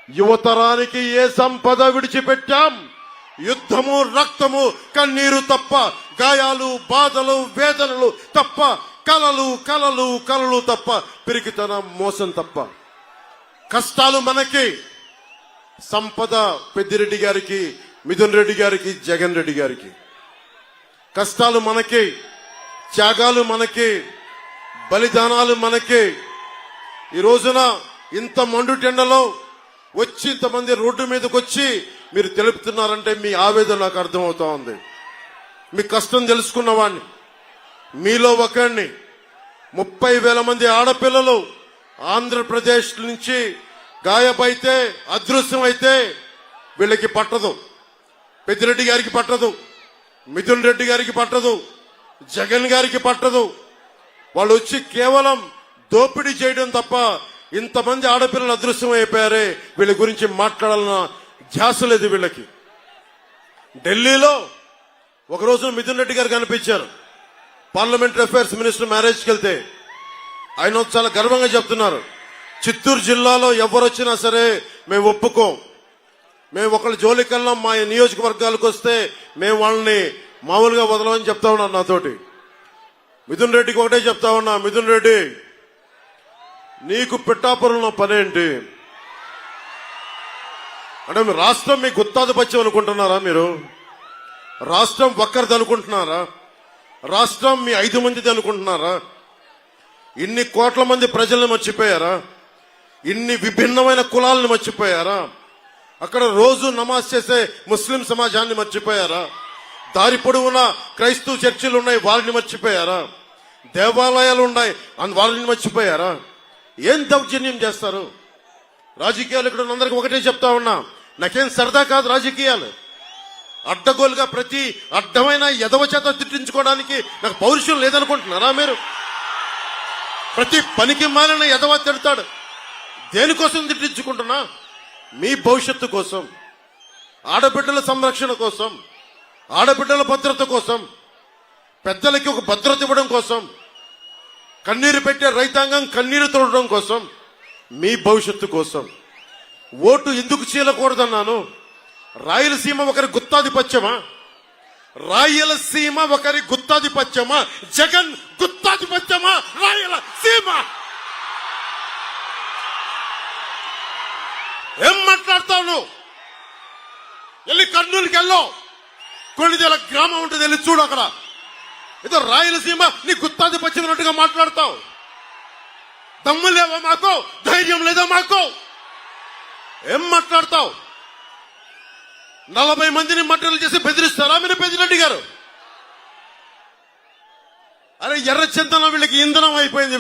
యువతరానికి ఏ సంపద విడిచిపెట్టాం? యుద్ధము, రక్తము, కన్నీరు తప్ప గాయాలు, బాధలు, వేదనలు తప్ప, కలలు కలలు కలలు తప్ప, పిరికితనం, మోసం తప్ప. కష్టాలు మనకి, సంపద పెద్దిరెడ్డి గారికి, మిథున్ రెడ్డి గారికి, జగన్ రెడ్డి గారికి. కష్టాలు మనకి, త్యాగాలు మనకి, బలిదానాలు మనకి. ఈ రోజున ఇంత మండుటెండలో వచ్చి ఇంతమంది రోడ్డు మీదకి వచ్చి మీరు తెలుపుతున్నారంటే మీ ఆవేదన నాకు అర్థమవుతా ఉంది. మీ కష్టం తెలుసుకున్న వాడిని, మీలో ఒకరిని. 30,000 మంది ఆడపిల్లలు ఆంధ్రప్రదేశ్ నుంచి గాయపైతే, అదృశ్యమైతే వీళ్ళకి పట్టదు. పెద్దిరెడ్డి గారికి పట్టదు, మిథున్ రెడ్డి గారికి పట్టదు, జగన్ గారికి పట్టదు. వాళ్ళు వచ్చి కేవలం దోపిడీ చేయడం తప్ప ఇంతమంది ఆడపిల్లలు అదృశ్యం అయిపోయారే, వీళ్ళ గురించి మాట్లాడాలన్న ధ్యాస లేదు వీళ్ళకి. ఢిల్లీలో ఒకరోజు మిథున్ రెడ్డి గారు కనిపించారు. పార్లమెంటరీ అఫైర్స్ మినిస్టర్ మ్యారేజ్కి వెళ్తే ఆయన చాలా గర్వంగా చెప్తున్నారు, చిత్తూరు జిల్లాలో ఎవరు వచ్చినా సరే మేము ఒప్పుకోం, మేము ఒకళ్ళ జోలికల్లా మా నియోజకవర్గాలకు వస్తే మేము వాళ్ళని మామూలుగా వదలమని చెప్తా ఉన్నారు నాతోటి. మిథున్ రెడ్డికి ఒకటే చెప్తా ఉన్నా, మిథున్ రెడ్డి నీకు పిఠాపురంలో పనేంటి అంటే, మీ రాష్ట్రం మీ గుత్తాధిపత్యం అనుకుంటున్నారా? మీరు రాష్ట్రం ఒక్కరిది అనుకుంటున్నారా? రాష్ట్రం మీ 5 మందిది అనుకుంటున్నారా? ఇన్ని కోట్ల మంది ప్రజల్ని మర్చిపోయారా? ఇన్ని విభిన్నమైన కులాలను మర్చిపోయారా? అక్కడ రోజు నమాజ్ చేసే ముస్లిం సమాజాన్ని మర్చిపోయారా? దారి పొడవునా క్రైస్తవ చర్చిలు ఉన్నాయి, వారిని మర్చిపోయారా? దేవాలయాలు ఉన్నాయి, వారిని మర్చిపోయారా? ఏం దౌర్జన్యం చేస్తారు? రాజకీయాలు ఇక్కడ అందరికి ఒకటే చెప్తా ఉన్నా, నాకేం సరదా కాదు రాజకీయాలు. అడ్డగోలుగా ప్రతి అడ్డమైన ఎదవ చేత తిట్టించుకోవడానికి నాకు పౌరుషం లేదనుకుంటున్నారా మీరు? ప్రతి పనికి మాలిన ఎదవ తిడతాడు. దేనికోసం తిట్టించుకుంటున్నా? మీ భవిష్యత్తు కోసం, ఆడబిడ్డల సంరక్షణ కోసం, ఆడబిడ్డల భద్రత కోసం, పెద్దలకి ఒక భద్రత ఇవ్వడం కోసం, కన్నీరు పెట్టే రైతాంగం కన్నీరు తోడడం కోసం, మీ భవిష్యత్తు కోసం. ఓటు ఎందుకు చీలకూడదన్నాను? రాయలసీమ ఒకరి గుత్తాధిపత్యమా? రాయలసీమ ఒకరి గుత్తాధిపత్యమా? జగన్ గుత్తాధిపత్యమా? రాయలసీమ ఏం మాట్లాడతావు నువ్వు? వెళ్ళి కర్నూలుకి వెళ్ళో, కొన్నిదేల గ్రామం ఉంటుంది, వెళ్ళి చూడు. అక్కడ ఏదో రాయలసీమ నీ గుత్తాధిపత్యం అన్నట్టుగా మాట్లాడతావు. దమ్ము లేవా మాకు? ధైర్యం లేదా మాకు? ఏం మాట్లాడతావు? 40 మందిని మట్టలు చేసి బెదిరిస్తారా మీరు పెద్దిరెడ్డి గారు? అరే ఎర్ర చింతన వీళ్ళకి ఇంధనం అయిపోయింది.